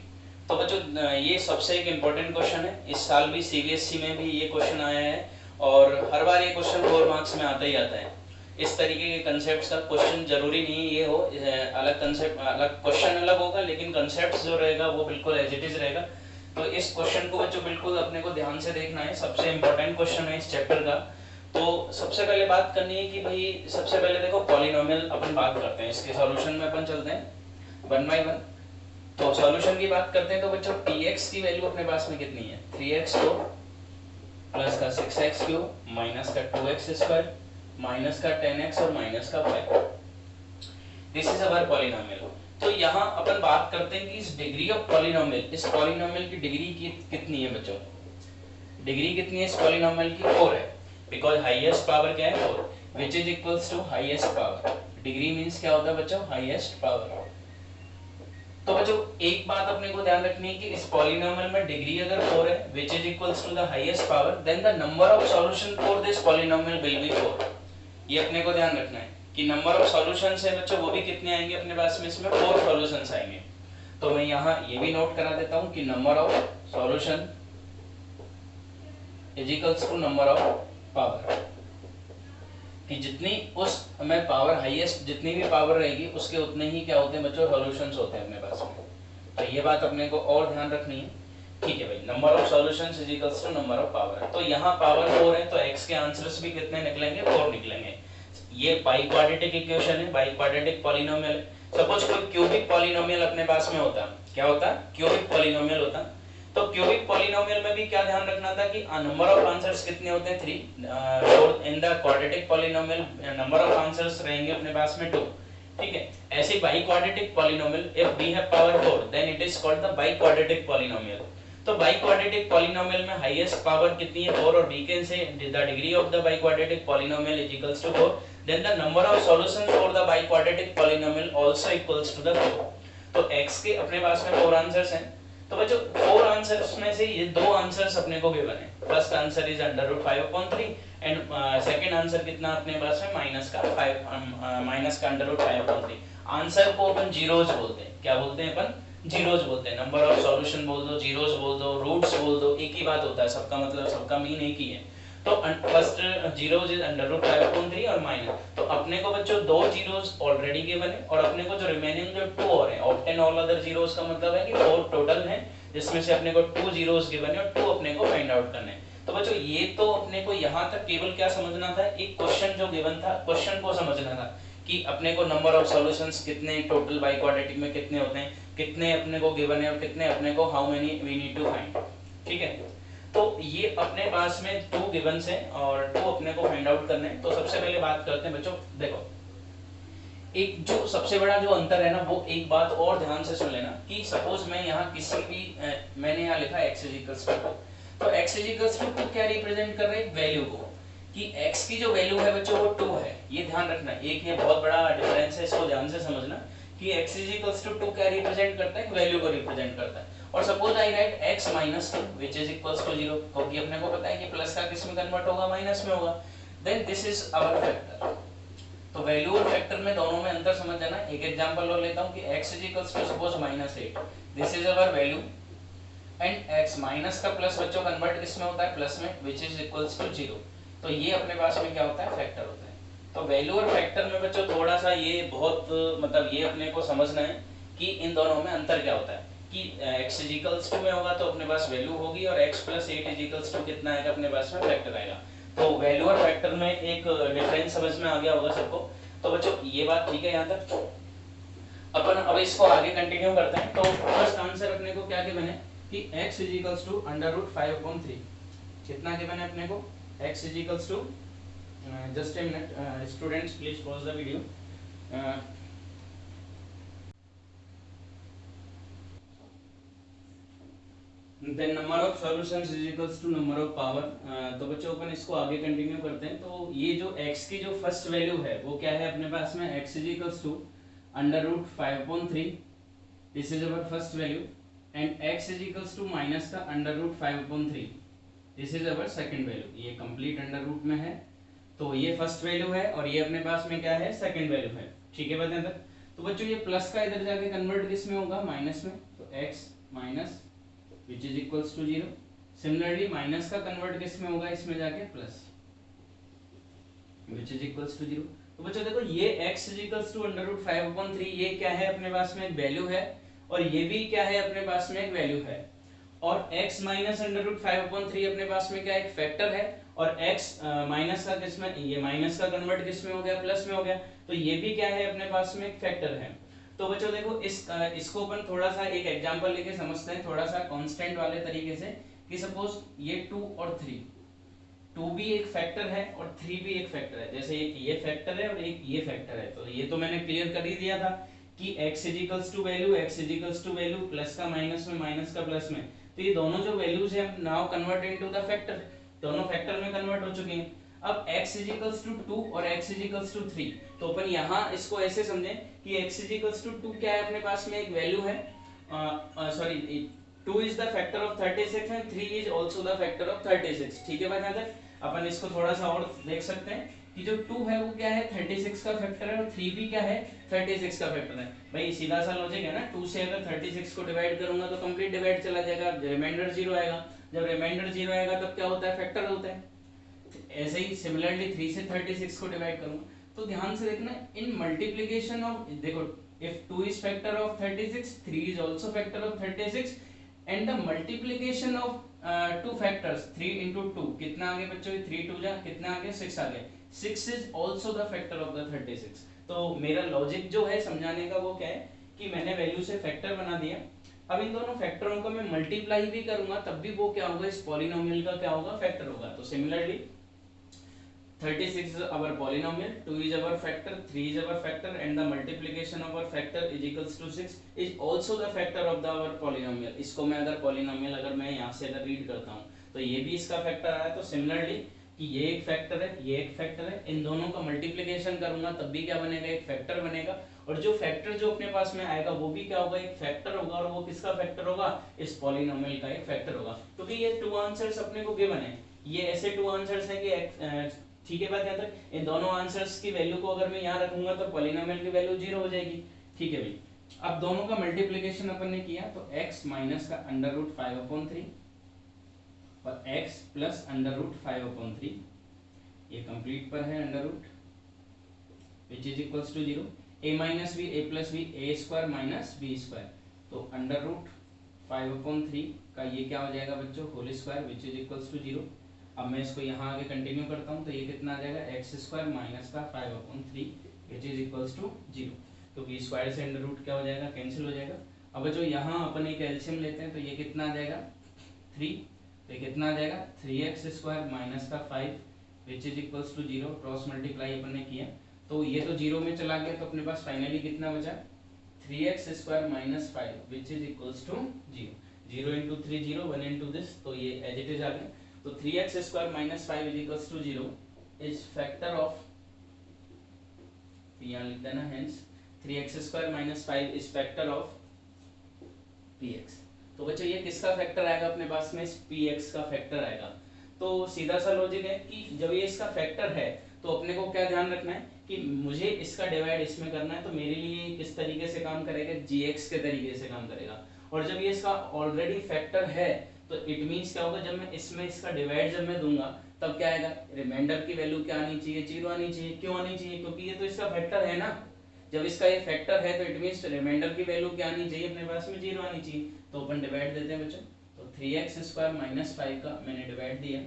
तो बच्चों ये सबसे एक important question है। इस साल भी सीबीएसई में भी ये क्वेश्चन आया है और हर बार ये क्वेश्चन 4 मार्क्स में आता ही आता है। इस तरीके के कंसेप्ट्स का क्वेश्चन जरूरी नहीं ये हो, अलग कंसेप्ट अलग क्वेश्चन अलग होगा लेकिन कंसेप्ट जो रहेगा वो बिल्कुल एज इट इज रहेगा। तो इस क्वेश्चन को बच्चों बिल्कुल अपने को ध्यान से देखना है, सबसे इम्पोर्टेंट क्वेश्चन है इस चैप्टर का। तो सबसे पहले बात करनी है कि भाई सबसे पहले देखो पॉलिनोमियल अपन बात करते हैं, इसके सॉल्यूशन में अपन चलते हैं 1 बाय 1। तो सॉल्यूशन की बात करते हैं तो बच्चों px की वैल्यू अपने पास में कितनी है 3x को प्लस का 6x क्यूब माइनस का 2x स्क्वायर माइनस का 10x और माइनस का 5। This is our polynomial. तो यहाँ अपन बात करते हैं कि इस डिग्री ऑफ पॉलिनोमियल, इस पॉलिनोमियल की डिग्री की कितनी है बच्चों, डिग्री कितनी है इस पॉलिनोमियल की 4 है, बिकॉज हाईएस्ट पावर क्या है 4, which is equals to highest power. Degree means क्या होता है बच्चों हाईएस्ट पावर। तो बच्चों एक बात अपने को ध्यान रखनी है कि इस पॉलिनोमियल में डिग्री अगर 4 है which is equals to the highest power, then the number of solution for this polynomial will be 4। ये अपने को ध्यान रखना है कि नंबर ऑफ सॉल्यूशंस है बच्चों वो भी कितने आएंगे अपने पास में, इसमें 4 सॉल्यूशंस आएंगे। तो मैं यहाँ ये भी नोट करा देता हूँ कि number of solution is equals to number of power, कि जितनी उस में पावर हाईएस्ट जितनी भी पावर रहेगी उसके उतने ही क्या होते हैं बच्चों सॉल्यूशंस होते हैं अपने पास में। तो ये बात अपने को और ध्यान रखनी है। ठीक है भाई, number of solutions is equals to number of power. तो यहाँ पावर 4 है तो x के आंसर्स भी कितने निकलेंगे 4 निकलेंगे। ये बाई क्वाड्रेटिक इक्वेशन है, बाई क्वाड्रेटिक पॉलिनोमियल है। सपोज कोई क्यूबिक पॉलिनोमियल अपने पास में होता, क्या होता क्यूबिक पॉलिनोमियल होता। तो क्यूबिक पॉलिनोमियल में भी क्या ध्यान रखना था कि नंबर ऑफ आंसर्स कितने होते हैं 3, in the quadratic polynomial number of answers रहेंगे अपने पास में 2। ठीक है, ऐसे biquadratic polynomial if b have power 4 then it is called the biquadratic polynomial. तो बाइक्वाड्रेटिक पॉलिनोमियल में हाईएस्ट पावर कितनी है 4 और we can say the degree of the biquadratic polynomial is equals to 4 then the number of solutions for the biquadratic polynomial also equals to the 4। तो x के अपने पास में 4 आंसर्स हैं। तो बच्चों 4 आंसर्स में से ये दो आंसर्स अपने को गिवन है। First answer is √5/3 and second answer कितना अपने पास में माइनस का √5/3। आंसर को अपन जीरोस बोलते हैं। क्या बोलते हैं अपन? जीरोस बोलते हैं। नंबर ऑफ सॉल्यूशन बोल दो, जीरोस बोल दो, रूट्स बोल दो, एक ही बात होता है, सबका मतलब सबका मीन एक ही है। तो फर्स्ट जीरोस इज √5/3 और माइनस। तो अपने को बच्चों दो जीरोस ऑलरेडी गिवन है और अपने को जो रिमेनिंग जो 2 और है ऑब्टेन ऑल अदर जीरोस का मतलब है कि 4 टोटल है, जिसमें से अपने को 2 जीरोस गिवन है और 2 अपने को फाइंड आउट करने हैं। तो बच्चों ये तो अपने को यहाँ तक केवल क्या समझना था, एक क्वेश्चन जो गिवन था क्वेश्चन को समझना था कि अपने को नंबर ऑफ सॉल्यूशंस कितने टोटल बाइक्वाड्रेटिक में कितने होते हैं, कितने अपने को गिवन है और कितने अपने को how many we need to find. ठीक है, तो ये अपने पास में 2 गिवंस हैं और 2 अपने को फाइंड आउट करने हैं। तो सबसे पहले बात करते हैं बच्चों, देखो एक जो सबसे बड़ा जो अंतर है ना, वो एक बात और ध्यान से सुन लेना कि सपोज मैं यहाँ किसी भी मैंने यहाँ लिखा x इक्वल्स टू, तो x इक्वल्स टू क्या रिप्रेजेंट कर रहे हैं? वैल्यू को, कि x की जो वैल्यू है बच्चों वो 2 है। ये ध्यान रखना, एक ये बहुत बड़ा डिफरेंस है, इसको ध्यान से समझना कि x इक्वल्स टू 2 क्या रिप्रेजेंट करता है? वैल्यू को रिप्रेजेंट करता है। और suppose I write x minus 2 which is equals to 0, क्योंकि अपने को पता है कि प्लस का किस में कन्वर्ट होगा? माइनस में होगा। Then this is our factor. तो वैल्यू और फैक्टर में दोनों में अंतर समझ जाना। एक एग्जांपल लो लेता हूं कि x equals to suppose -8, this is our value and x minus का प्लस बच्चों कन्वर्ट किस में होता है? प्लस में, व्हिच इज इक्वल्स टू 0। तो ये अपने पास में क्या होता है? फैक्टर होता है। तो वैल्यू और फैक्टर में बच्चों थोड़ा सा ये बहुत मतलब ये अपने को समझना है कि इन दोनों में अंतर क्या होता है कि x इक्वल्स टू में होगा तो अपने पास वैल्यू होगी और x + 8 इक्वल्स टू कितना आएगा? अपने पास में फैक्टर आएगा। तो वैल्यू और फैक्टर में एक डिफरेंस समझ में आ गया होगा सबको। तो बच्चों ये बात ठीक है, यहाँ तक अपन अब इसको आगे कंटिन्यू करते हैं। तो फर्स्ट आंसर अपने को क्या गिवन है कि x इक्वल्स टू √5/3 कितना गिवन है अपने को? x equals to just a minute students please pause the video. Then number of solutions is equals to number of power. तो बच्चों अपन इसको आगे कंटिन्यू करते हैं। तो ये जो x की जो फर्स्ट वैल्यू है वो क्या है अपने पास में? x equals to √5/3, this is our first value and x equals to minus का √5/3, this is our second value. ये कंप्लीट अंडर रूट में है, तो ये फर्स्ट वैल्यू है और ये अपने पास में क्या है? सेकंड वैल्यू है। ठीक है बताएं तक। तो बच्चों ये प्लस का इधर जाके कन्वर्ट किस में होगा? माइनस में। तो x minus which is equals to 0। Similarly minus का कन्वर्ट किस में होगा? इसमें जाके plus, which is equals to 0। तो बच्चों देखो ये x equals to √5/3 ये क्या है? अपने पास में एक वैल्यू है और ये भी क्या है? अपने पास में एक वैल्यू है। और x माइनस √5/3 अपने पास में क्या? एक फैक्टर है। और x माइनस का किस में? ये माइनस का कन्वर्ट किस में हो गया? प्लस में हो गया। तो ये भी क्या है? अपने पास में एक फैक्टर है। तो बच्चों देखो इसको अपन थोड़ा सा एक एग्जांपल लेके समझते हैं, थोड़ा सा कांस्टेंट वाले तरीके से कि सपोज ये 2 और 3, 2 भी एक फैक्टर है और 3 भी एक फैक्टर है। जैसे एक ये फैक्टर है और एक ये फैक्टर है। तो ये तो मैंने क्लियर कर ही दिया था कि x equals to value, x equals to value, plus का माइनस में, माइनस का प्लस में। तो ये दोनों जो वैल्यूज है now convert into the factor, दोनों फैक्टर में कन्वर्ट हो चुके हैं। अब x इक्वल्स टू 2 और x इक्वल्स टू 3, तो अपन यहाँ इसको ऐसे समझें कि x इक्वल्स टू 2 क्या है? अपने पास में एक वैल्यू है, sorry 2 is the factor of 36 and 3 is also the factor of 36। ठीक है भाई, यहाँ तक अपन इसको थोड़ा सा और देख सकते हैं कि जो 2 है वो क्या है? 36 का फैक्टर है और 3 भी क्या है? 36 का फैक्टर है। भाई सीधा सा लॉजिक है ना, 2 से अगर 36 को डिवाइड करूंगा तो कंप्लीट डिवाइड चला जाएगा, रिमाइंडर 0 आएगा। जब रिमाइंडर 0 आएगा तब क्या होता है? फैक्टर होता है। ऐसे ही सिमिलरली 3 से 36 को डिवाइड करूंगा तो ध्यान से देखना, इन मल्टीप्लिकेशन ऑफ, देखो if 2 is factor of 36, 3 is also factor of 36 and the multiplication of two factors 3 into 2 कितना आ गया बच्चों? 3 2 जा कितना आ गया? 6 आ गया। 6 is also the factor of the 36। तो मेरा लॉजिक जो है समझाने का वो क्या है कि मैंने वैल्यू से फैक्टर बना दिया। अब इन दोनों फैक्टरों को मैं मल्टीप्लाई भी करूंगा तब भी वो क्या होगा? इस पॉलिनोमियल का क्या होगा? फैक्टर होगा। तो similarly 36 is our polynomial, 2 is our factor, 3 is our factor, and the multiplication of our factor is equals to 6 is also the factor of the our polynomial. इसको मैं अगर polynomial अगर मैं यहाँ से अगर रीड करता हूँ तो ये भी इसका फैक्टर आया, तो सिमिलरली कि ये एक फैक्टर है, ये एक फैक्टर है, इन दोनों का मल्टीप्लिकेशन करूंगा तब भी क्या बनेगा, एक फैक्टर बनेगा, और जो फैक्टर जो अपने पास में आएगा वो भी क्या होगा, एक फैक्टर होगा, और वो किसका फैक्टर होगा, इस पॉलिनोमियल का एक फैक्टर होगा। क्योंकि ये टू आंसर्स अपने को गिवन है, ये ऐसे टू आंसर्स हैं कि ठीक है बात यहाँ तक, इन दोनों आंसर्स की वैल्यू को अगर मैं यहाँ रखूंगा तो पॉलिनोमियल की वैल्यू 0 हो जाएगी। ठीक है भाई, अब दोनों का मल्टीप्लिकेशन अपन ने किया तो x माइनस का अंडर रूट 5/3 और x प्लस अंडर रूट 5/3, ये कंप्लीट पर है under root which is equals to 0, a minus b a plus b a square minus b square, तो अंडर रूट 5/3 का ये क्या हो जाएगा बच्चों, whole square which is equals to 0। अब मैं इसको यहाँ आगे कंटिन्यू करता हूँ तो ये कितना आ जाएगा, एक्स स्क्वायर माइनस का 5/3 विच इज इक्वल्स टू 0, क्योंकि स्क्वायर से अंडर रूट क्या हो जाएगा, कैंसिल हो जाएगा। अब जो यहाँ अपन एक एलसीएम लेते हैं तो ये कितना आ जाएगा 3, तो ये कितना आ जाएगा 3x स्क्वायर माइनस का 5 which is equals to 0, cross multiply अपन ने किया तो ये तो 0 में चला गया, तो अपने पास फाइनली कितना बचा 3x square minus 5 which is equals to 0, 0 into 3 0, 1 into this, तो ये एज इट इज आ गया। तो 3x square minus 5 is equals to 0 is factor of, यहाँ लिख देना hence 3x square minus 5 is factor of px। तो बच्चों ये किसका फैक्टर आएगा अपने पास में, इस px का फैक्टर आएगा। तो सीधा सा लॉजिक है कि जब ये इसका फैक्टर है तो अपने को क्या ध्यान रखना है कि मुझे इसका डिवाइड इसमें करना है, तो मेरे लिए किस तरीके से काम करेगा, gx के तरीके से काम करेगा। और जब ये इसका ऑलरेडी फैक्टर है तो इट मींस क्या होगा, जब मैं इसमें इसका डिवाइड जब मैं दूंगा तब क्या आएगा, रिमाइंडर की वैल्यू क्या आनी चाहिए, 0 आनी चाहिए। क्यों आनी चाहिए, क्योंकि ये तो इसका फैक्टर है ना, जब इसका ये फैक्टर है तो इट मींस रिमाइंडर की वैल्यू क्या आनी चाहिए, अपने पास में 0 आनी चाहिए। तो अपन डिवाइड देते हैं बच्चों, तो 3x स्क्वायर माइनस 5 का मैंने डिवाइड दिया,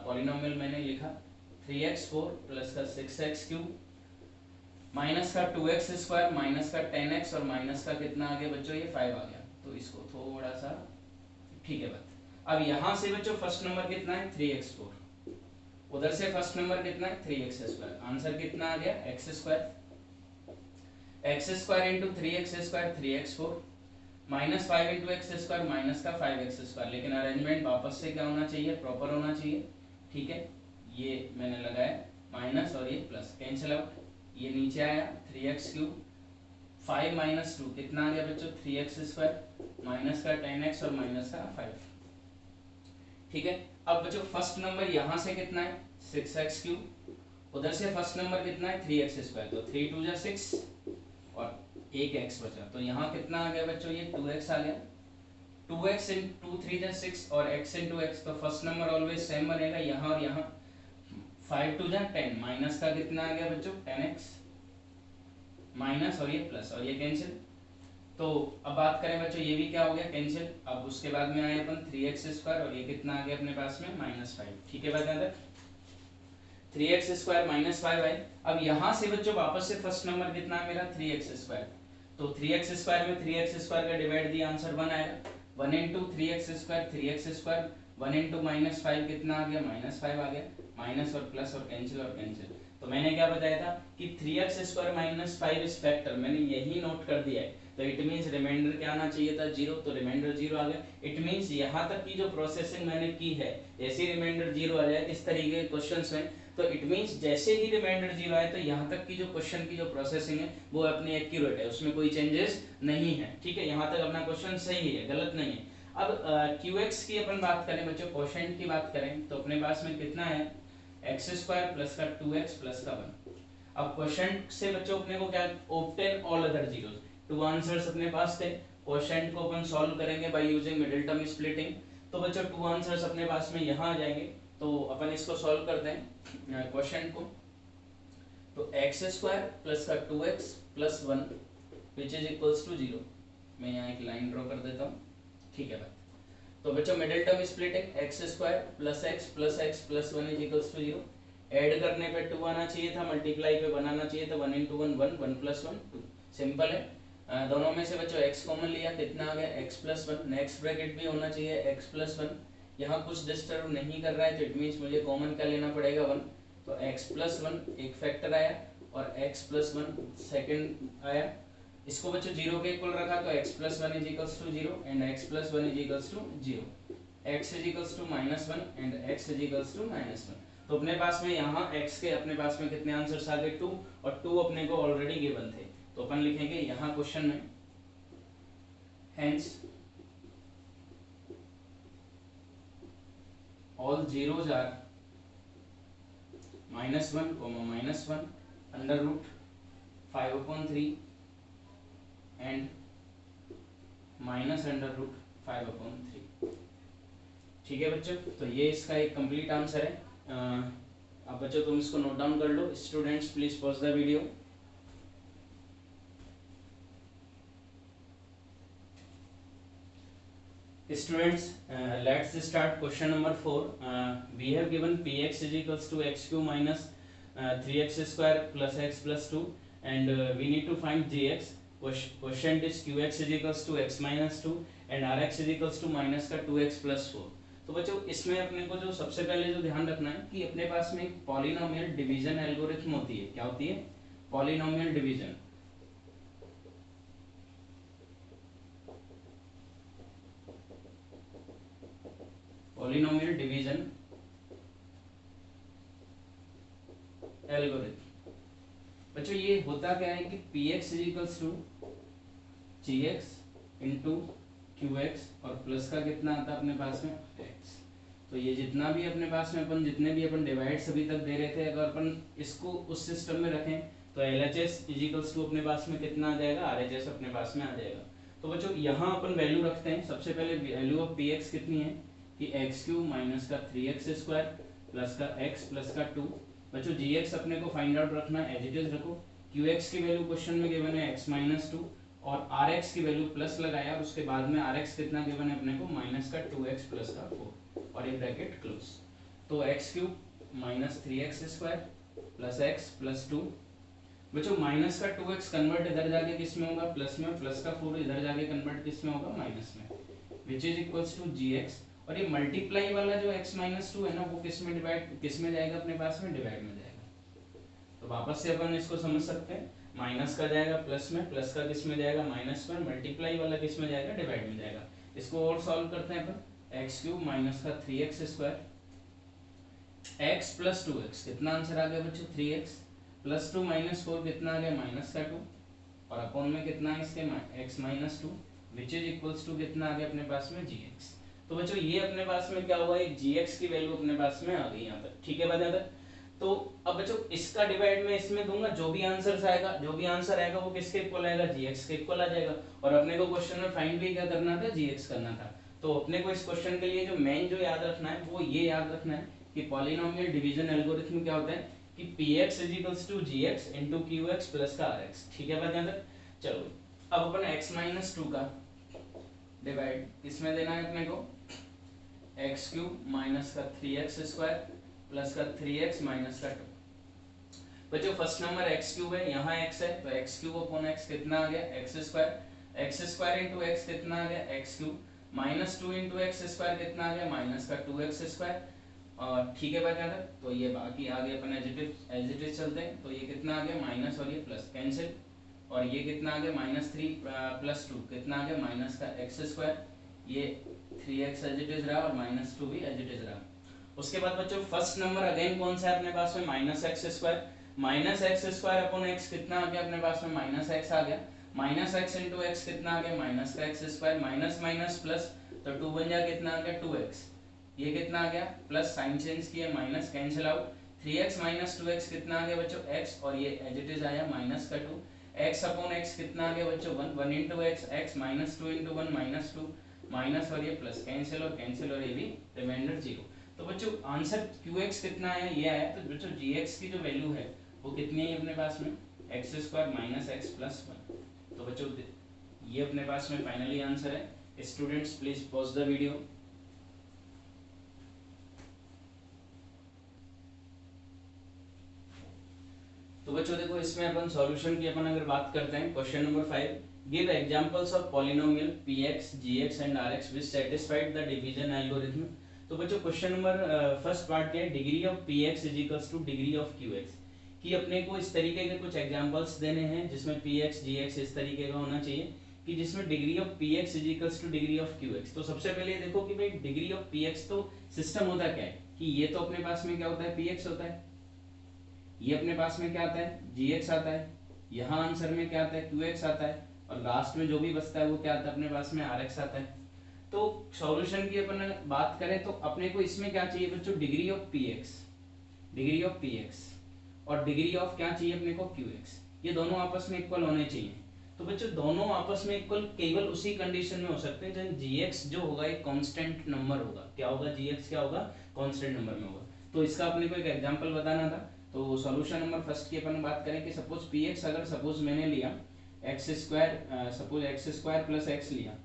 पॉलिनोमियल मैंने लिखा 3x4 प्लस का 6x क्यूब माइनस का 2x स्क्वायर माइनस का 10x और माइनस का कितना आ गया बच्चों, ये 5 आ गया। तो इसको थोड़ा सा ठीक है बात। अब यहाँ से बच्चों फर्स्ट नंबर कितना है 3x4, उधर से फर्स्ट नंबर कितना है 3x स्क्वायर, आंसर कितना आ गया x square, x square into 3x square 3x4 minus 5 into x square minus का 5x स्क्वायर। लेकिन अरेंजमेंट वापस से क्या होना चाहिए, प्रॉपर होना चाहिए। ठीक है, ये मैंने लगाया माइनस और ये प्लस, कैंसिल आउट, ये नीचे आया 3x क्यूब 5 माइनस 2 कितना आ गया बच्चों 3x स्क्वायर माइनस का 10x और माइनस का 5। ठीक है, अब बच्चों फर्स्ट नंबर यहाँ से कितना है 6x क्यूब, उधर से फर्स्ट नंबर कितना है 3x स्क्वायर, तो 3 2 जा 6 और एक x बचा, तो यहाँ कितना आ गया बच्चों, ये 2x आ गया। 2x इंटू 3 जा 6 और x इंटू x, तो फर्स्ट नंबर ऑलवेज सेम बनेगा यहाँ और यहाँ। 5 2 जा 10 माइनस का कितना आ गया बच्चों 10x माइनस और ये प्लस और ये कैंसिल। तो अब बात करें बच्चों, ये भी क्या हो गया कैंसिल। अब उसके बाद में आए अपन 3x स्क्वायर और ये कितना आ गया अपने पास में -5। ठीक है बात यहाँ तक, 3x स्क्वायर -5 है। अब यहाँ से बच्चों वापस से फर्स्ट नंबर कितना है मेरा 3x स्क्वायर, तो 3x स्क्वायर में 3x स्क्वायर का डिवाइड दिया, आंसर 1 आएगा। 1 into 3x square 3x square 1 into -5 कितना आ गया -5 आ गया, माइनस और प्लस और कैंसिल और कैंसिल। तो मैंने क्या बताया था कि 3x स्क्वायर -5 इस फैक्टर, मैंने यही नोट कर दिया है। तो इट मींस रिमाइंडर क्या आना चाहिए था 0, तो रिमाइंडर 0 आ गया। इट मींस यहाँ तक की जो प्रोसेसिंग मैंने की है, जैसे रिमाइंडर 0 आ जाए इस तरीके के क्वेश्चंस में, तो इट मींस जैसे ही रिमाइंडर 0 आए तो यहाँ तक की जो क्वेश्चन की जो प्रोसेसिंग है वो अपनी एक्यूरेट है, उसमें कोई चेंजेस नहीं है। ठीक है, यहाँ तक अपना क्वेश्चन सही है, गलत नहीं है। अब QX की अपन बात करें बच्चों, कोशेंट की बात करें तो अपने पास में कितना है x स्क्वायर प्लस का 2x प्लस का 1। अब क्वोशेंट से बच्चों अपने को क्या obtain all other zeros, 2 answers अपने पास थे। क्वोशेंट को अपन सॉल्व करेंगे by using middle term splitting. तो बच्चों 2 आंसर्स अपने पास में यहाँ आ जाएंगे, तो अपन इसको सॉल्व करते हैं क्वोशेंट को। तो x स्क्वायर प्लस का 2x plus 1 which is equals to 0। मैं यहाँ एक लाइन ड्रॉ कर देता हूँ। ठीक है भाई, तो बच्चों middle term splitting x square plus x plus 1 is equals to 0। Add करने पे 2 आना चाहिए था, मल्टीप्लाई पे बनाना चाहिए था, 1 इंटू 1 1 1 प्लस 1 2। सिंपल है। दोनों में से बच्चों x कॉमन लिया, कितना आ गया x प्लस 1। नेक्स्ट ब्रैकेट भी होना चाहिए x प्लस 1 यहाँ कुछ डिस्टर्ब नहीं कर रहा है, तो इट मीन्स मुझे कॉमन क्या लेना पड़ेगा 1, तो x प्लस 1 एक फैक्टर आया और x प्लस 1 सेकेंड आया। इसको बच्चों जीरो के इक्वल रखा तो x plus 1 is equals to 0 and x plus 1 is equals to 0, x is equals to -1 and x is equals to -1। तो अपने पास में यहाँ x के अपने पास में कितने आंसर्स आ गए 2, और 2 अपने को ऑलरेडी गिवन थे, तो अपन लिखेंगे यहाँ क्वेश्चन में hence all zeros are -1, -1 under root 5/3 and minus under root 5/3। ठीक है बच्चों, तो ये इसका एक कंप्लीट आंसर है। अब बच्चों तुम इसको नोट डाउन कर लो। Students please pause the video. Students, let's start question number 4. We have given px is equals to x cube minus 3x square plus x plus 2 and we need to find gx. Question is qx is equals to x minus 2 and rx is equals to minus का 2x plus 4। तो बच्चों इसमें अपने को जो सबसे पहले जो ध्यान रखना है कि अपने पास में एक पॉलिनोमियल डिवीजन एल्गोरिथम होती है। क्या होती है? Polynomial division. Polynomial division algorithm. बच्चों ये होता क्या है कि px is equals to gx into qx और प्लस का कितना आता है अपने पास में x। तो ये जितना भी अपने पास में अपन जितने भी अपन डिवाइड्स अभी तक दे रहे थे, अगर अपन इसको उस सिस्टम में रखें तो LHS इज इक्वल्स टू अपने पास में कितना आ जाएगा, RHS अपने पास में आ जाएगा। तो बच्चों यहाँ अपन वैल्यू रखते हैं। सबसे पहले वैल्यू ऑफ px कितनी है कि x क्यूब माइनस का 3x स्क्वायर प्लस का x प्लस का 2। बच्चों gx अपने को फाइंड आउट रखना है, एज इट इज रखो। qx की वैल्यू क्वेश्चन में गिवन है x माइनस 2 और rx की वैल्यू प्लस लगाया और उसके बाद में rx कितना गिवन है अपने को माइनस का 2x प्लस का 4 और ये ब्रैकेट क्लोज। तो x cube minus 3x square plus x plus 2। बच्चों माइनस का 2x कन्वर्ट इधर जाके किस में होगा, प्लस में, प्लस का 4 इधर जाके कन्वर्ट किस में होगा, माइनस में, which is equals to gx। और ये मल्टीप्लाई वाला जो x माइनस 2 है ना, वो किस में डिवाइड, किस में जाएगा अपने पास में, डिवाइड में जाएगा। तो वापस से अपन इसको समझ सकते हैं, माइनस का जाएगा प्लस में, प्लस का किस में जाएगा, माइनस में, मल्टीप्लाई वाला किस में जाएगा, डिवाइड में जाएगा। इसको और सॉल्व करते हैं अपन। x क्यूब माइनस का 3x square x plus 2x, कितना आंसर आ गया बच्चों 3x प्लस 2 माइनस 4 कितना आ गया, माइनस का 2 और अपॉन में कितना है इसके x minus 2 which is equals to कितना आ गया अपने पास में gx। तो बच्चों ये अपने पास में क्या हुआ, एक gx की वैल्यू अपने पास में आ गई यहाँ तक। ठीक है बात यहाँ तक। तो अब बच्चों इसका डिवाइड में इसमें दूंगा, जो भी आंसर आएगा वो किसके इक्वल आएगा, gx के इक्वल आ जाएगा। और अपने को क्वेश्चन में फाइंड भी क्या करना था, gx करना था। तो अपने को इस क्वेश्चन के लिए जो मेन जो याद रखना है वो ये याद रखना है कि पॉलिनोमियल डिवीजन एल्गोरिथम क्या होता है कि px is equals to gx into qx plus का rx। ठीक है बात यहाँ तक। चलो अब अपन x माइनस 2 का डिवाइड किसमें देना है अपने को, x क्यूब माइनस का 3x स्क्वायर प्लस का 3x माइनस का 2। बच्चों फर्स्ट नंबर x क्यूब है, यहाँ x है तो x क्यूब अपॉन x कितना आ गया, x स्क्वायर इंटू x कितना आ गया, x cube minus 2 into x square कितना आ गया, माइनस का 2x स्क्वायर। और ठीक है बात यहाँ तक। तो ये बाकी आगे अपन एज इट इज चलते हैं। तो ये कितना आ गया माइनस और ये प्लस कैंसिल, और ये कितना आ गया माइनस 3 प्लस 2 कितना आ गया माइनस का x स्क्वायर, ये 3x एज इट इज रहा और माइनस 2 भी एज इट इज रहा। उसके बाद बच्चों फर्स्ट नंबर अगेन कौन सा है अपने पास में, minus x square upon x कितना आ गया अपने पास में, माइनस एक्स आ गया। माइनस एक्स इंटू एक्स कितना आ गया, माइनस का x square, minus minus plus तो 2 बन जाए कितना आ गया 2x, ये कितना आ गया प्लस साइन चेंज किया minus cancel out, 3x minus 2x कितना आ गया बच्चों x और ये एज इट इज आया माइनस का 2, x अपॉन x कितना आ गया बच्चों 1 into x minus 2 into 1 minus 2 minus और ये प्लस कैंसिल और ये भी रिमाइंडर 0। तो बच्चों आंसर qx कितना आया, ये आया। तो बच्चों gx की जो वैल्यू है वो कितनी है अपने पास में, x square minus x plus 1। तो बच्चों ये अपने पास में फाइनली आंसर है। Students please pause the video. तो बच्चों देखो इसमें अपन सॉल्यूशन की अपन अगर बात करते हैं, question number 5, give examples of polynomial px, gx and rx which satisfied the division algorithm। तो बच्चों क्वेश्चन नंबर फर्स्ट पार्ट क्या है, degree of p x is equals to degree of q x, कि अपने को इस तरीके के कुछ एग्जांपल्स देने हैं जिसमें पी एक्स जी एक्स इस तरीके का होना चाहिए कि जिसमें degree of p x is equals to degree of q x. तो सबसे पहले देखो कि भाई डिग्री ऑफ पी एक्स तो सिस्टम होता क्या है कि ये तो अपने पास में क्या होता है, पी एक्स होता है, ये अपने पास में क्या आता है, जी एक्स आता है, यहाँ आंसर में क्या आता है, क्यू एक्स आता है, और लास्ट में जो भी बचता है वो क्या आता है अपने पास में, आर एक्स आता है। तो सॉल्यूशन की अपन बात करें तो अपने को इसमें क्या चाहिए बच्चों, degree of p x, degree of p x, और डिग्री ऑफ क्या चाहिए अपने को, क्यू एक्स, ये दोनों आपस में इक्वल होने चाहिए। तो बच्चों दोनों आपस में इक्वल केवल उसी कंडीशन में हो सकते हैं जब जीएक्स जो होगा एक कांस्टेंट नंबर होगा। क्या होगा, जीएक्स क्या होगा, कांस्टेंट नंबर में होगा। तो इसका अपने को एक एग्जांपल बताना था। तो सॉल्यूशन नंबर फर्स्ट की अपन बात करें कि सपोज पी एक्स अगर सपोज मैंने लिया x square, suppose x square plus x लिया,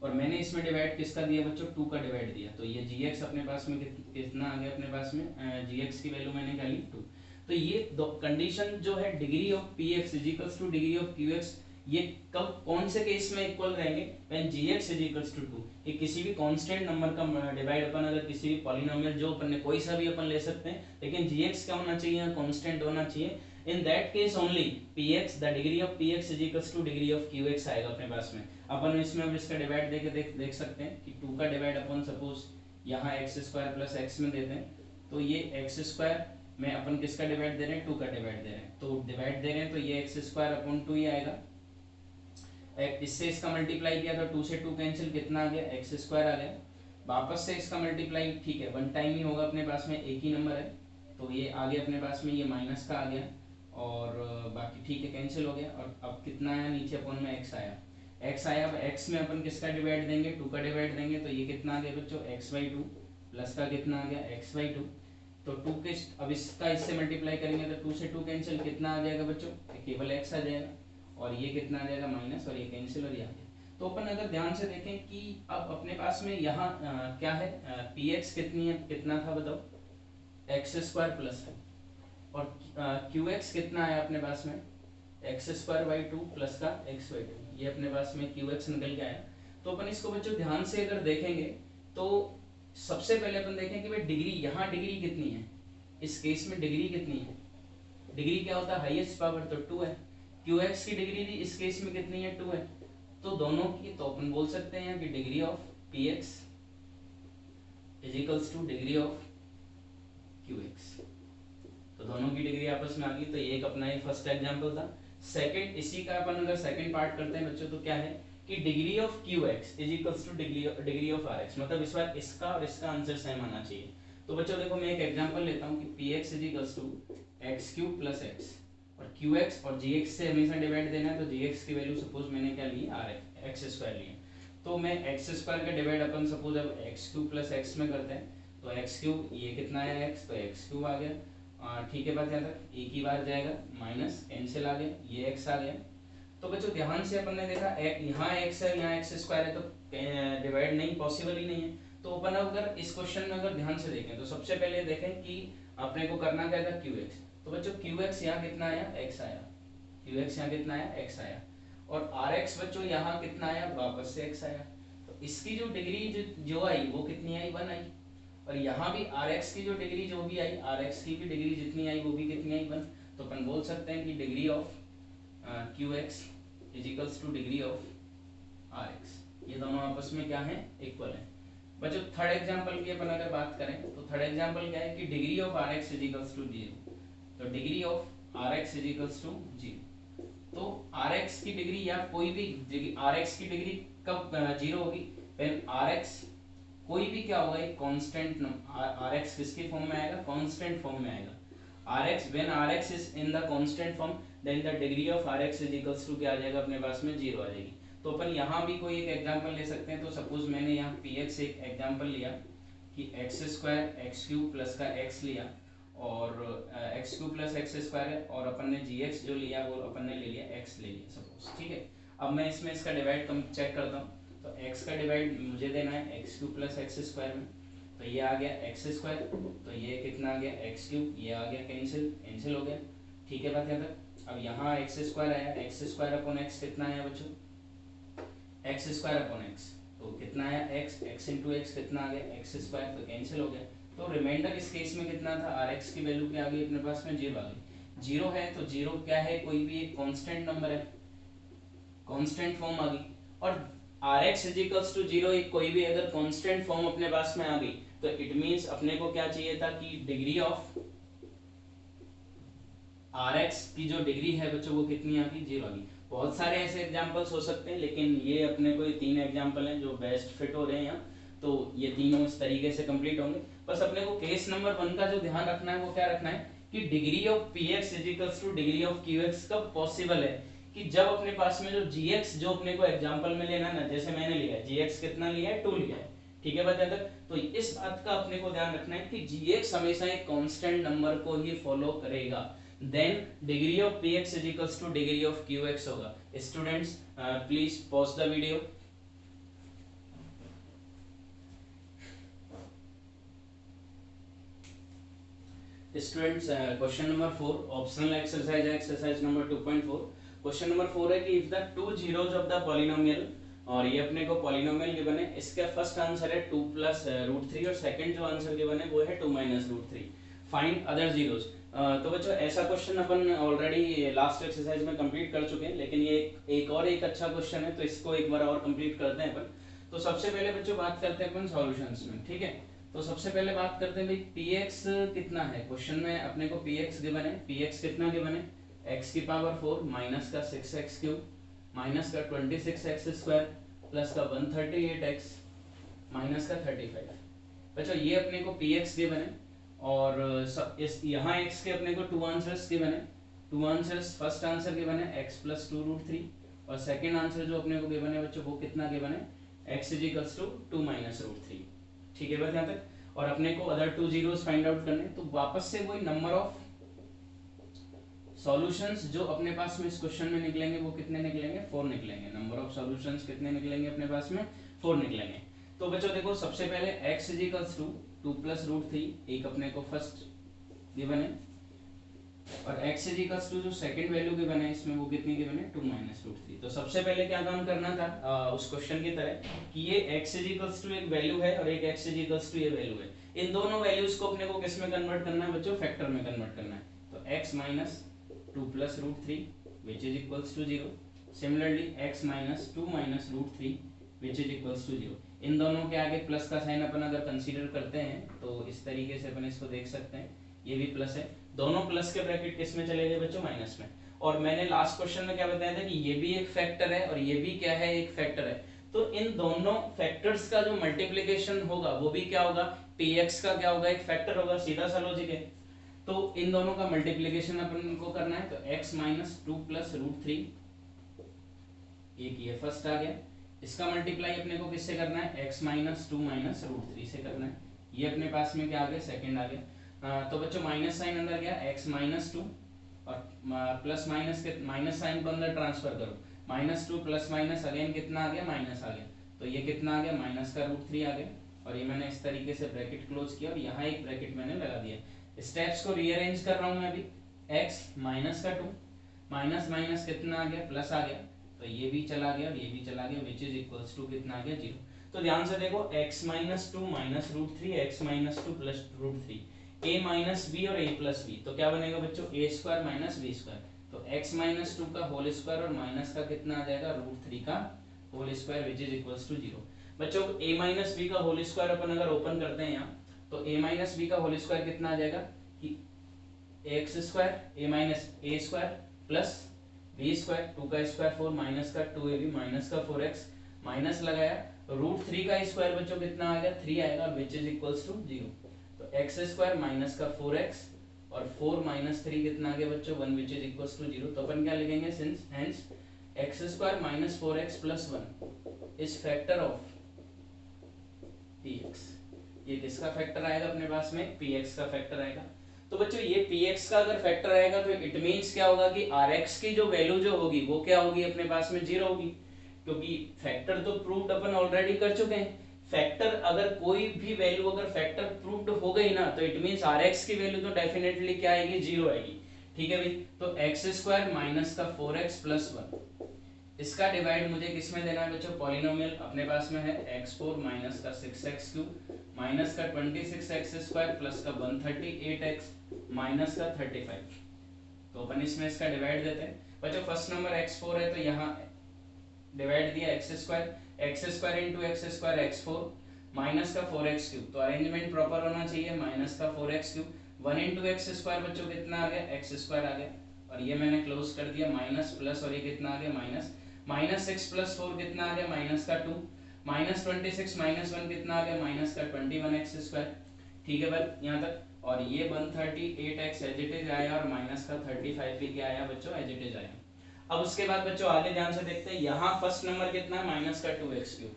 और मैंने इसमें डिवाइड किसका दिया बच्चों, 2 का डिवाइड दिया, तो ये जीएक्स अपने पास में कितना आ गया अपने पास में, जीएक्स की वैल्यू मैंने क्या ली 2। तो ये दो कंडीशन जो है degree of p x is equals to degree of q x, ये कब कौन से केस में इक्वल रहेंगे, when gx is equals to 2। ये किसी भी कांस्टेंट नंबर का डिवाइड अपन अगर किसी भी पॉलिनोमियल जो अपन ने कोई सा भी अपन ले सकते हैं, लेकिन gx क्या होना चाहिए, कांस्टेंट होना चाहिए। In that case only px the degree of px is equals to degree of qx आएगा अपने पास में। अपन इसमें अब इसका डिवाइड देके देख सकते हैं कि 2 का डिवाइड अपन सपोज यहाँ एक्स स्क्वायर प्लस एक्स में देते हैं, तो ये एक्स स्क्वायर में अपन किसका डिवाइड दे रहे हैं, 2 का डिवाइड दे रहे हैं, तो डिवाइड दे रहे हैं तो ये एक्स स्क्वायर अपॉन 2 ही आएगा। इससे इसका मल्टीप्लाई किया तो 2 से 2 कैंसिल, कितना आ गया, एक्स स्क्वायर आ गया। वापस से इसका मल्टीप्लाई, ठीक है वन टाइम ही होगा अपने पास में, एक ही नंबर है, तो ये आ गया अपने पास में, ये माइनस का आ गया, और बाकी ठीक है कैंसिल हो गया। और अब कितना आया नीचे अपन में, एक्स आया, एक्स आया। अब एक्स में अपन किसका डिवाइड देंगे, 2 का डिवाइड देंगे, तो ये कितना आ गया बच्चों, x/2 प्लस का कितना आ गया, x/2। तो 2 के अब इसका इससे मल्टीप्लाई करेंगे तो 2 से 2 कैंसिल, कितना आ जाएगा बच्चों, केवल x आ जाएगा, और ये कितना आ जाएगा माइनस, और ये कैंसिल, और ये आ गया। तो अपन अगर ध्यान से देखें कि अब अपने पास में यहाँ क्या है, px कितनी है, कितना था बताओ, एक्स स्क्वायर प्लस है, और qx कितना है अपने पास में, एक्स स्क्वायर बाई 2 प्लस का x/2, ये अपने पास में qx निकल के आया। तो अपन इसको बच्चों ध्यान से अगर देखेंगे तो सबसे पहले अपन देखें कि भाई डिग्री, यहाँ डिग्री कितनी है, इस केस में डिग्री कितनी है, डिग्री क्या होता है, हाईएस्ट पावर, तो 2 है। qx की डिग्री भी इस केस में कितनी है, 2 है। तो दोनों की, तो अपन बोल सकते हैं कि degree of px is equals to degree of qx। तो दोनों की डिग्री आपस में आ गई। तो ये एक अपना ही फर्स्ट एग्जांपल था। सेकंड, इसी का अपन अगर सेकंड पार्ट करते हैं बच्चों, तो क्या है कि degree of qx is equals to degree of rx, मतलब इस बार इसका और इसका आंसर सेम आना चाहिए। तो बच्चों देखो मैं एक एग्जांपल लेता हूं कि px is equals to x³ + x, और qx और gx से हमेशा डिवाइड देना है, तो gx की वैल्यू सपोज मैंने क्या ली, x² ली है, तो मैं x² का डिवाइड अपन सपोज अब x³ + x में करते हैं, तो x³ ये कितना है x, तो x³ आ गया, ठीक है बात यहाँ तक, एक ही बार जाएगा, माइनस कैंसिल आ गया, ये x आ गया। तो बच्चों ध्यान से अपन ने देखा यहाँ x है, यहाँ x² है, तो डिवाइड नहीं, पॉसिबल ही नहीं है। तो अपन अगर इस क्वेश्चन में अगर ध्यान से देखें तो सबसे पहले देखें कि अपने को करना क्या था, qx। तो बच्चों qx यहाँ कितना आया, x आया, qx यहाँ कितना आया, x आया, और rx बच्चों यहाँ कितना आया, वापस से x आया। तो इसकी जो डिग्री जो आई वो कितनी आई, 1 आई, और यहाँ भी rx की जो डिग्री जो भी आई, rx की भी डिग्री जितनी आई वो भी कितनी आई, 1। तो अपन बोल सकते हैं कि degree of qx is equals to degree of rx, ये दोनों आपस में क्या है, इक्वल है। बच्चों थर्ड एग्जांपल की अपन अगर बात करें तो थर्ड एग्जांपल क्या है कि degree of rx is equals to 0, तो degree of rx is equals to 0। तो rx की डिग्री या कोई भी rx की डिग्री कब 0 होगी, व्हेन rx कोई भी क्या होगा, एक कांस्टेंट rx किसके फॉर्म में आएगा, कांस्टेंट फॉर्म में आएगा। rx when rx is in the constant form, then the degree of rx is equals to क्या आ जाएगा अपने पास में, 0 आ जाएगी। तो अपन यहाँ भी कोई एक एग्जांपल ले सकते हैं। तो सपोज मैंने यहाँ px एक एग्जांपल लिया कि x² x³ प्लस का x लिया, और x³ + x² है, और अपन ने gx जो लिया वो अपन ने ले लिया x ले लिया सपोज, ठीक है। अब मैं इसमें इसका डिवाइड चेक करता हूँ, तो x का डिवाइड मुझे देना है x³ + x² में, तो ये आ गया x², तो ये कितना आ गया x³, ये आ गया कैंसिल हो गया, ठीक है बात यहाँ तक। अब यहाँ x² आया, x² / x कितना आया बच्चों, x² / x, तो कितना आया x, x इंटू एक्स कितना आ गया x स्क्वायर, तो कैंसिल हो गया। तो रिमाइंडर इस केस में कितना था, rx की वैल्यू क्या आ गई अपने पास में, 0 आ गई। 0 है तो 0 क्या है, कोई भी एक कांस्टेंट नंबर है, कांस्टेंट फॉर्म आ गई। और rx इक्वल्स टू 0 एक कोई भी अगर कांस्टेंट फॉर्म अपने पास में आ गई तो इट मींस अपने को क्या चाहिए था कि डिग्री ऑफ rx की जो डिग्री है बच्चों वो कितनी आ गई, 0 आ गई। बहुत सारे ऐसे एग्जांपल्स हो सकते हैं, लेकिन ये अपने को ये 3 एग्जांपल हैं जो बेस्ट फिट हो रहे हैं यहाँ, तो ये तीनों इस तरीके से कंप्लीट होंगे। बस अपने को केस नंबर 1 का जो ध्यान रखना है वो क्या रखना है कि degree of px equals to degree of qx कब पॉसिबल है, कि जब अपने पास में जो gx जो अपने को एग्जांपल में लेना है ना, जैसे मैंने लिया है gx कितना लिया है, 2 लिया है, ठीक है बच्चों तक। तो इस बात का अपने को ध्यान रखना है कि gx हमेशा एक कांस्टेंट नंबर को ही फॉलो करेगा, then degree of px equals to degree of qx होगा। Students please pause the video. Students question number 4 optional exercise है, एक्सरसाइज नंबर 2.4। क्वेश्चन नंबर 4 है कि if the two zeros of the polynomial, और ये अपने को polynomial given है, इसका फर्स्ट आंसर है 2 प्लस रूट 3 और सेकंड जो आंसर गिवन है वो है 2 minus root 3। Find other zeros. तो बच्चों ऐसा क्वेश्चन अपन ऑलरेडी लास्ट एक्सरसाइज में कंप्लीट कर चुके हैं, लेकिन ये एक अच्छा क्वेश्चन है तो इसको एक बार और कंप्लीट करते हैं अपन। तो सबसे पहले बच्चों बात करते हैं अपन सॉल्यूशंस में, ठीक है। तो सबसे पहले बात करते हैं भाई px कितना है, क्वेश्चन में अपने को px गिवन है, px कितना गिवन है, x की पावर 4 माइनस का 6x क्यूब माइनस का 26x स्क्वायर प्लस का 138x माइनस का 35। बच्चों ये अपने को px गिवन है, और इस यहाँ x के अपने को 2 आंसर्स गिवन है। 2 आंसर्स, फर्स्ट आंसर गिवन है x प्लस 2 रूट 3, और सेकेंड आंसर जो अपने को गिवन है बच्चों वो कितना गिवन है, x equals to 2 minus root 3, ठीक है बस यहाँ तक। और अपने को other two zeros find out करने, तो वापस से वही नंबर ऑफ सॉल्यूशंस जो अपने पास में इस क्वेश्चन में निकलेंगे वो कितने निकलेंगे, 4 निकलेंगे। नंबर ऑफ सॉल्यूशंस कितने निकलेंगे अपने पास में, 4 निकलेंगे। तो बच्चों देखो सबसे पहले x equals to 2 plus root 3 एक अपने को फर्स्ट गिवन है, और x इक्वल्स टू जो सेकंड वैल्यू गिवन है इसमें वो कितनी गिवन है, 2 माइनस रूट 3। तो सबसे पहले क्या काम करना था उस क्वेश्चन की तरह कि ये x इक्वल्स टू एक वैल्यू है और एक x इक्वल्स टू ये वैल्यू है, इन दोनों वैल्यूज को अपने को किस में कन्वर्ट करना है बच्चों, फैक्टर में कन्वर्ट करना है। तो x minus 2 plus root 3 which is equals to 0, सिमिलरली x minus 2 minus root 3 which is equals to 0। इन दोनों के आगे प्लस का साइन अपन अगर कंसीडर करते हैं तो इस तरीके से अपन इसको देख सकते हैं, ये भी प्लस है, दोनों प्लस के ब्रैकेट किस में चले गए बच्चों, माइनस में। और मैंने लास्ट क्वेश्चन में क्या बताया था कि ये भी एक फैक्टर है और ये भी क्या है, एक फैक्टर है। तो इन दोनों फैक्टर्स का जो मल्टीप्लिकेशन होगा वो भी क्या होगा, px का क्या होगा, एक फैक्टर होगा, सीधा सा लॉजिक है। तो इन दोनों का मल्टीप्लिकेशन अपन को करना है, तो x माइनस 2 प्लस रूट 3 एक ये फर्स्ट आ गया, इसका मल्टीप्लाई अपने को किससे करना है, x माइनस 2 माइनस रूट 3 से करना है, ये अपने पास में क्या आ गया, सेकंड आ गया। तो बच्चों माइनस साइन अंदर गया, x माइनस 2 और प्लस माइनस के माइनस साइन को अंदर ट्रांसफर करो, माइनस 2 प्लस माइनस अगेन कितना आ गया, माइनस आ गया, तो ये कितना आ गया, माइनस का रूट 3 आ गया। और ये मैंने इस तरीके से ब्रैकेट क्लोज किया और यहाँ एक ब्रैकेट मैंने लगा दिया। स्टेप्स को रीअरेंज कर रहा हूँ मैं अभी, x माइनस का 2 माइनस माइनस कितना आ गया, प्लस आ गया, तो ये भी चला गया और ये भी चला गया, विच इज इक्वल्स टू कितना आ गया, 0। तो ध्यान से देखो x minus 2 minus root 3 x minus 2 plus root 3 a minus b और a प्लस b, तो क्या बनेगा बच्चों, a square minus b square. तो x माइनस 2 का होल स्क्वायर और माइनस का कितना आ जाएगा, रूट 3 का whole square, which is equals to 0। बच्चों a माइनस b का होल स्क्वायर अपन अगर ओपन करते हैं यहाँ, तो a माइनस b का होल स्क्वायर कितना आ जाएगा कि x square a minus a square plus b square, 2 का स्क्वायर 4 माइनस का 2ab माइनस का 4x माइनस लगाया, रूट 3 का स्क्वायर बच्चों कितना आ गया, 3 आएगा, विच इज इक्वल्स टू 0। तो x स्क्वायर माइनस का 4x और 4 माइनस 3 कितना आ गया बच्चों, 1 विच इज इक्वल्स टू 0। तो अपन क्या लिखेंगे, since hence x square minus 4x plus 1 is factor of px। ये किसका फैक्टर आएगा अपने पास में, px का फैक्टर आएगा। तो बच्चों ये px का अगर फैक्टर आएगा तो इट मींस क्या होगा कि rx की जो वैल्यू जो होगी वो क्या होगी अपने पास में, 0 होगी, क्योंकि फैक्टर तो प्रूव्ड अपन ऑलरेडी कर चुके हैं। फैक्टर अगर कोई भी वैल्यू अगर फैक्टर प्रूव्ड हो गई ना, तो इट मींस rx की वैल्यू तो डेफिनेटली क्या आएगी, 0 आएगी, ठीक है भाई। तो x स्क्वायर माइनस का 4x प्लस 1 इसका डिवाइड मुझे किसमें देना है बच्चों, पॉलिनोमियल अपने पास में है x4 माइनस का 6x3 माइनस का 26x² प्लस का 138x माइनस का 35। तो अपन इसमें इसका डिवाइड देते हैं बच्चों। फर्स्ट नंबर x4 है तो यहाँ डिवाइड दिया x² into x² x4 minus का 4x3। तो अरेंजमेंट प्रॉपर होना चाहिए, माइनस का 4x3 1 इंटू x² बच्चों कितना आ गया, x² आ गया, और ये मैंने क्लोज कर दिया, माइनस प्लस, और ये कितना आ गया माइनस, माइनस 6 प्लस 4 कितना आ गया माइनस का 2, माइनस 26 माइनस 1 कितना आ गया माइनस का 21x²। ठीक है भाई यहाँ तक, और ये 138x एज इट इज आया, और माइनस का 35 भी क्या आया बच्चों, एज इट इज आया। अब उसके बाद बच्चों आगे ध्यान से देखते हैं, यहाँ फर्स्ट नंबर कितना है माइनस का 2x3,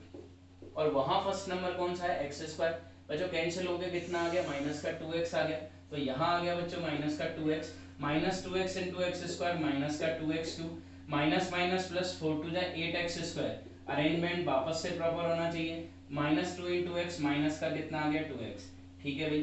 और वहां फर्स्ट नंबर कौन सा है x²। बच्चों कैंसिल हो गया, कितना आ गया माइनस का 2x आ गया, तो यहाँ आ गया बच्चों माइनस का 2x, minus 2x into x² minus का 2x3 minus minus plus 4 to 8x²। Arrangement वापस से प्रॉपर होना चाहिए, माइनस 2 इंटू एक्स माइनस का कितना आ गया 2x। ठीक है भाई,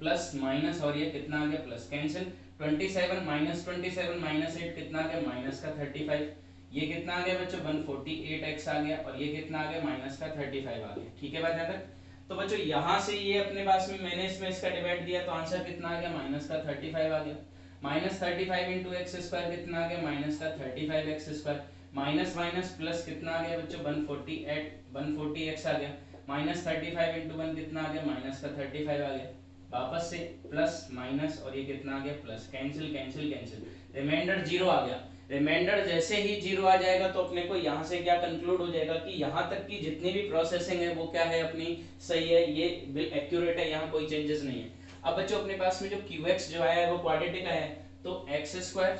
प्लस माइनस, और ये कितना आ गया प्लस, कैंसिल 27 माइनस 27 माइनस 8 कितना आ गया माइनस का 35। ये कितना आ गया बच्चों 148x आ गया, और ये कितना आ गया माइनस का 35 आ गया। ठीक है बात यहाँ तक। तो बच्चों यहाँ से ये अपने पास में मैंने इसमें इसका डिवाइड दिया, तो आंसर कितना आ गया माइनस का 35 आ गया, माइनस 35 इंटू x² कितना आ गया माइनस का 35x², माइनस माइनस प्लस कितना आ गया बच्चों 140x आ गया, माइनस 35 इंटू 1 कितना आ गया माइनस का 35 आ गया, वापस से प्लस माइनस, और ये कितना आ गया plus, cancel cancel cancel, reminder 0 आ गया। रिमाइंडर जैसे ही 0 आ जाएगा तो अपने को यहाँ से क्या कंक्लूड हो जाएगा कि यहाँ तक की जितनी भी प्रोसेसिंग है वो क्या है अपनी सही है, ये एक्यूरेट है, यहाँ कोई चेंजेस नहीं है। अब बच्चों अपने पास में जो QX जो आया है वो क्वाड्रेटिक आया है, तो x²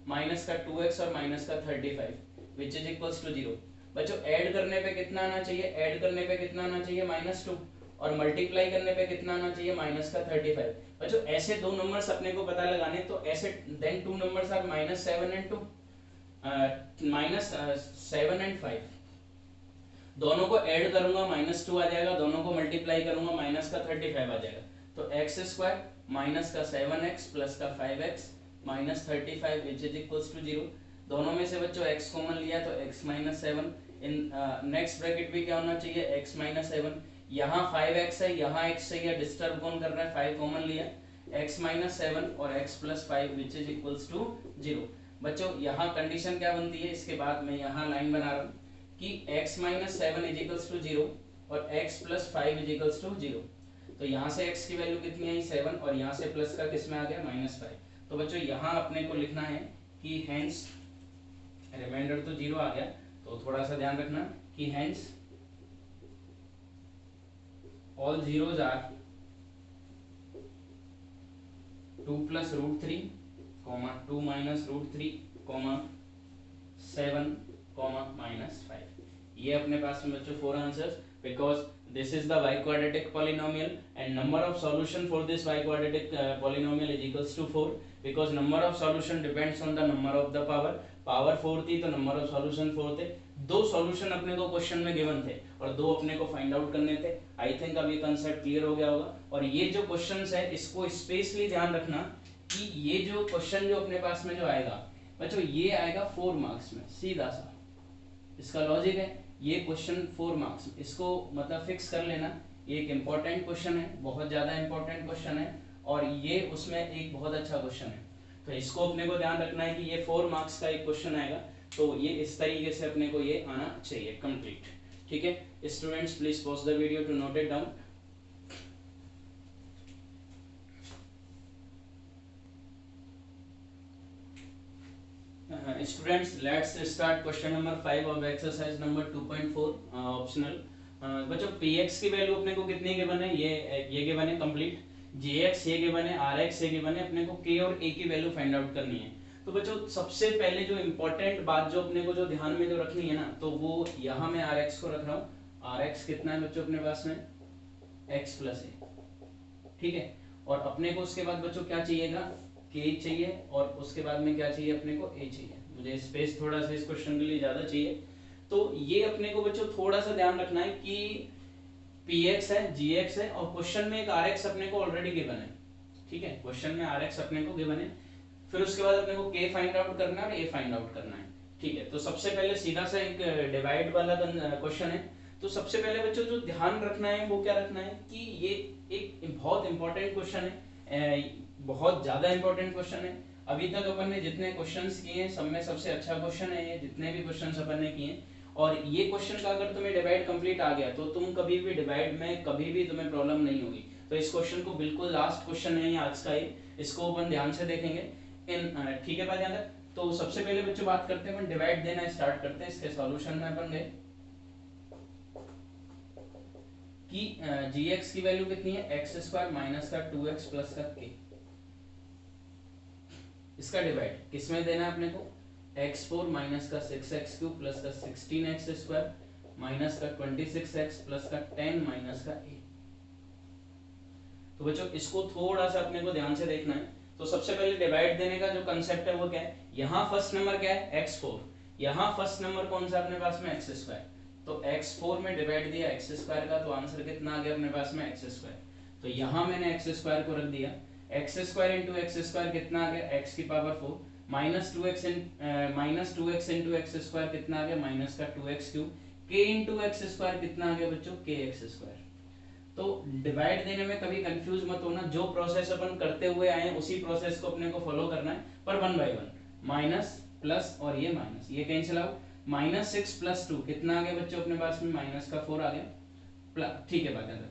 माइनस का 2x और माइनस का 35 विच इज इक्वल्स टू 0। बच्चों ऐड करने पे कितना आना चाहिए, ऐड करने पे कितना आना चाहिए -2, और मल्टीप्लाई करने पे कितना आना चाहिए माइनस का 35। बच्चों ऐसे दो नंबर्स अपने को पता लगाने, तो ऐसे then two numbers are -7 and 2 -7 and 5। दोनों को ऐड करूंगा -2 आ जाएगा, दोनों को मल्टीप्लाई करूंगा माइनस का 35 आ जाएगा, तो x² माइनस का 7x प्लस का 5x minus 35 which is equals to 0। दोनों में से बच्चों x कॉमन लिया तो x minus 7, in next bracket भी क्या होना चाहिए x माइनस 7, यहाँ 5x है, यहाँ x है, या डिस्टर्ब कौन कर रहा है, 5 कॉमन लिया, x माइनस 7 और x plus 5 which is equals to 0। बच्चों यहाँ कंडीशन क्या बनती है, इसके बाद मैं यहाँ लाइन बना रहा हूँ कि x minus 7 is equals to 0 और x plus 5 is equals to 0। तो यहाँ से x की वैल्यू कितनी आई 7, और यहाँ से प्लस का किस में आ गया -5। तो बच्चों यहाँ अपने को लिखना है कि हेंस, रिमाइंडर तो 0 आ गया, तो थोड़ा सा ध्यान रखना कि hence all zeros are 2 plus root 3, 2 minus root 3, 7, -5। ये अपने पास में बच्चों 4 answers, because this is the y-quadratic polynomial and number of solution for this y-quadratic polynomial is equals to 4, because number of solution depends on the number of the power। Power 4 थी तो number of solution 4 थे, 2 solution अपने को question में given थे और 2 अपने को फाइंड आउट करने थे। आई थिंक अब ये कंसेप्ट क्लियर हो गया होगा। और ये जो क्वेश्चंस है इसको स्पेशली ध्यान रखना कि ये जो क्वेश्चन जो अपने पास में जो आएगा बच्चों, ये आएगा 4 मार्क्स में, सीधा सा इसका लॉजिक है। ये क्वेश्चन 4 मार्क्स, इसको मतलब फिक्स कर लेना, ये एक इंपॉर्टेंट क्वेश्चन है, बहुत ज्यादा इंपॉर्टेंट क्वेश्चन है, और ये उसमें एक बहुत अच्छा क्वेश्चन है। तो इसको अपने को ध्यान रखना है कि ये 4 मार्क्स का एक क्वेश्चन आएगा, तो ये इस तरीके से अपने को ये आना चाहिए कंप्लीट। ठीक है students, please pause the video to note it down. Students let's start question number 5 of exercise number 2.4 optional. बच्चों px की वैल्यू अपने को कितनी गिवन है, ये गिवन है कंप्लीट, jx ये गिवन है, rx ये गिवन है, अपने को k और a की वैल्यू फाइंड आउट करनी है। तो बच्चों सबसे पहले जो इंपॉर्टेंट बात जो अपने को जो ध्यान में जो रखनी है ना, तो वो यहाँ मैं rx को रख रहा हूँ। rx कितना है बच्चों अपने पास में, x प्लस a, ठीक है। और अपने को उसके बाद बच्चों क्या चाहिएगा, k चाहिए, और उसके बाद में क्या चाहिए अपने को a चाहिए। मुझे स्पेस थोड़ा सा इस क्वेश्चन के लिए ज्यादा चाहिए, तो ये अपने को बच्चों थोड़ा सा ध्यान रखना है कि px है, gx है, और क्वेश्चन में एक rx अपने को ऑलरेडी गिवन है, ठीक है। क्वेश्चन में rx अपने को गिवन है, फिर उसके बाद अपने को k फाइंड आउट करना है और a फाइंड आउट करना है, ठीक है, तो सबसे पहले सीधा सा एक डिवाइड वाला क्वेश्चन है। तो सबसे पहले बच्चों जो ध्यान रखना है वो क्या रखना है कि ये एक बहुत इंपॉर्टेंट क्वेश्चन है, बहुत ज्यादा इंपॉर्टेंट क्वेश्चन है। अभी तक अपन ने जितने क्वेश्चंस किए हैं सब में सबसे अच्छा क्वेश्चन है ये, जितने भी क्वेश्चंस अपन ने किए हैं। और ये क्वेश्चन का अगर तुम्हें डिवाइड कंप्लीट आ गया तो तुम कभी भी डिवाइड में कभी भी तुम्हें प्रॉब्लम नहीं होगी। तो इस क्वेश्चन को बिल्कुल लास्ट क्वेश्चन है आज का ये, इसको अपन ध्यान से देखेंगे इन, ठीक है बात ध्यान रख। तो सबसे पहले बच्चों बात करते हैं, अपन डिवाइड देना स्टार्ट करते हैं। इसके सॉल्यूशन में अपन गए कि gx की वैल्यू कितनी है, एक्स स्क्वायर माइनस का 2x प्लस का k। इसका डिवाइड किसमें देना है अपने को, x4 माइनस का 6x क्यूब प्लस का 16x स्क्वायर माइनस का 26x प्लस का 10 माइनस का a। तो बच्चों इसको थोड़ा सा अपने को ध्यान से देखना है। तो सबसे पहले डिवाइड देने का जो कंसेप्ट है वो क्या है, यहाँ फर्स्ट नंबर क्या है x4, यहाँ फर्स्ट नंबर कौन सा अपने पास में x स्क्वायर। तो x4 में डिवाइड दिया x स्क्वायर का, तो आंसर कितना आ गया अपने पास में x स्क्वायर। तो यहाँ मैंने x स्क्वायर को रख दिया, x square into x square कितना आ गया x की power 4 minus 2x into x square कितना आ गया माइनस का 2x cube, k into x square कितना आ गया बच्चों kx स्क्वायर। तो डिवाइड देने में कभी कंफ्यूज मत होना, जो प्रोसेस अपन करते हुए आए हैं उसी प्रोसेस को अपने को फॉलो करना है, पर one by one. Minus plus और ये माइनस, ये कैंसिल आउट, माइनस 6 प्लस 2 कितना आ गया बच्चों अपने पास में माइनस का 4 आ गया, ठीक है बात है।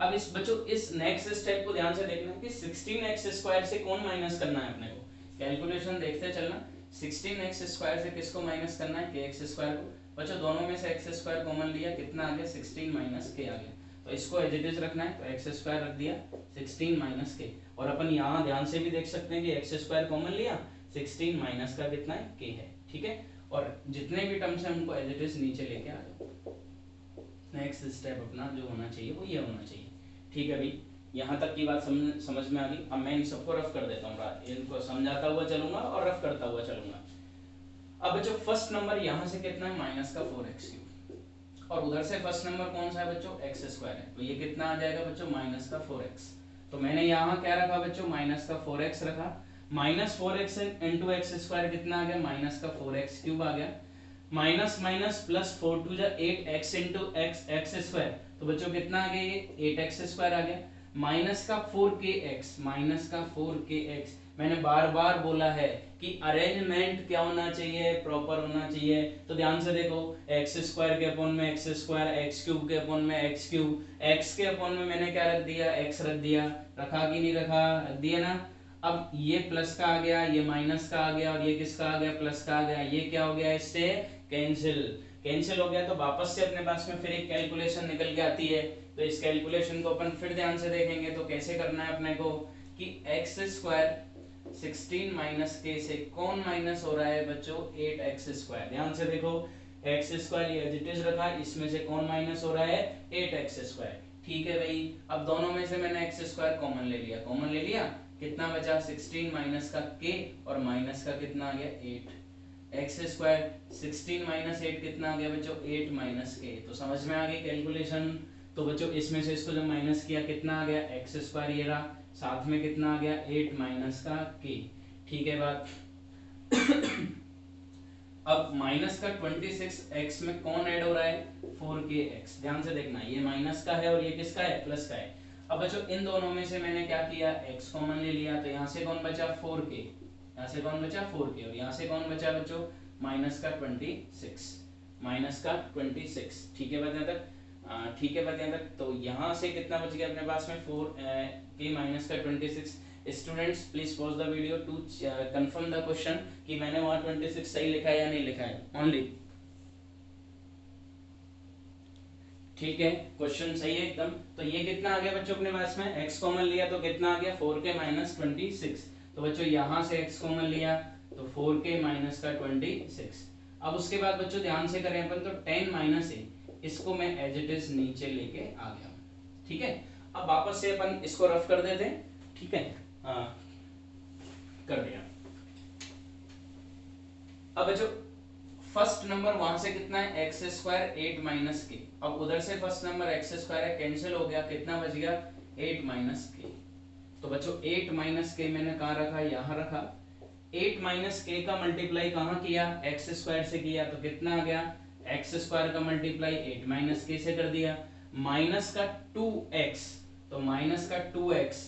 अब इस बच्चों इस नेक्स्ट स्टेप को ध्यान से देखना कि 16x स्क्वायर से कौन माइनस करना है अपने को, कैलकुलेशन देखते चलना। 16x स्क्वायर से किसको माइनस करना है, kx स्क्वायर को। बच्चों दोनों में से x स्क्वायर कॉमन लिया, कितना आ गया 16 माइनस k आ गया। तो इसको एज इट इज रखना है, तो x स्क्वायर रख दिया 16 माइनस k। और अपन यहाँ ध्यान से भी देख सकते हैं कि x स्क्वायर कॉमन लिया, 16 माइनस का कितना है k है, ठीक है। और जितने भी टर्म्स हैं उनको एज इट इज नीचे लेके आ जाओ। नेक्स्ट स्टेप अपना जो होना चाहिए वो ये होना चाहिए, ठीक है भाई। यहाँ तक की बात समझ में आ गई। अब मैं इन सबको रफ कर देता हूँ, इनको समझाता हुआ चलूंगा और रफ करता हुआ चलूंगा। अब बच्चों फर्स्ट नंबर यहाँ से कितना है माइनस का 4x क्यूब, और उधर से फर्स्ट नंबर कौन सा है बच्चों x स्क्वायर है, तो ये कितना आ जाएगा बच्चों माइनस का 4x। तो मैंने यहाँ क्या रखा बच्चों माइनस का 4x रखा, minus 4x into x square कितना आ गया माइनस का 4x क्यूब आ गया, माइनस माइनस प्लस 4 टू जा 8x इंटू एक्स स्क्वायर, तो बच्चों कितना आ गया ये 8x स्क्वायर आ गया, माइनस का 4kx, माइनस का 4kx। मैंने बार बार बोला है कि अरेंजमेंट क्या होना चाहिए, प्रॉपर होना चाहिए। तो ध्यान से देखो, एक्स स्क्वायर के अपॉन में एक्स स्क्वायर, एक्स क्यूब के अपॉन में एक्स क्यूब, एक्स के अपॉन में मैंने क्या रख दिया एक्स रख दिया, रखा कि नहीं रखा, रख दिया ना। अब ये प्लस का आ गया, ये माइनस का आ गया, और ये किसका आ गया प्लस का आ गया, ये क्या हो गया इससे कैंसिल हो गया। तो वापस से अपने पास में फिर एक कैलकुलेशन निकल के आती है। तो इस कैलकुलेशन को अपन फिर ध्यान से देखेंगे। तो कैसे करना है अपने को कि एक्स स्क्वायर 16 माइनस के से कौन माइनस हो रहा है बच्चों 8x स्क्वायर। ध्यान से देखो, एक्स स्क्वायर ये एज इट इज रखा, इसमें से कौन माइनस हो रहा है 8x स्क्वायर, ठीक है भाई। अब दोनों में से मैंने x स्क्वायर कॉमन ले लिया, कॉमन ले लिया, कितना बचा 16 माइनस का k और माइनस का कितना आ गया 8, एक्स स्क्वायर 16 माइनस 8 कितना आ गया बच्चों 8 माइनस k। तो समझ में आ गई कैलकुलेशन। तो बच्चों इसमें से इसको जब माइनस किया कितना आ गया एक्स स्क्वायर, ये रहा, साथ में कितना आ गया 8 माइनस का k, ठीक है बात। अब माइनस का 26x में कौन ऐड हो रहा है 4kx, ध्यान से देखना, ये माइनस का है और ये किसका है प्लस का है। अब बच्चों इन दोनों में से मैंने क्या किया x कॉमन ले लिया, तो यहाँ से कौन बचा 4k, यहाँ से कौन बचा 4k, और यहाँ से कौन बचा बच्चों माइनस का 26, माइनस का 26, ठीक है बच्चों तक, ठीक है बच्चों तक। तो यहाँ से कितना बच गया अपने पास में 4k माइनस का 26। Students please pause the video to confirm the question कि मैंने वहां 26 सही लिखा है या नहीं लिखा है ओनली, ठीक है क्वेश्चन सही है एकदम। तो ये कितना आ गया बच्चों अपने पास में x कॉमन लिया तो कितना आ गया 4k माइनस 26। तो बच्चों यहाँ से x कॉमन लिया तो 4k माइनस का 26। अब उसके बाद बच्चों ध्यान से करें अपन, तो 10 माइनस a इसको मैं एज इट इज नीचे लेके आ गया, ठीक है। अब वापस से अपन इसको रफ कर देते हैं, ठीक है, कर दिया। अब बच्चों फर्स्ट नंबर वहां से कितना है एक्स स्क्वायर 8 माइनस के, अब उधर से फर्स्ट नंबर एक्स स्क्वायर है कैंसिल हो गया, कितना बच गया 8 माइनस के। तो बच्चों 8 माइनस के मैंने कहा रखा, यहाँ रखा, 8 माइनस के का मल्टीप्लाई कहाँ किया, एक्स स्क्वायर से किया, तो कितना आ गया, एक्स स्क्वायर का मल्टीप्लाई 8 माइनस के से कर दिया, माइनस का 2x, तो माइनस का 2x,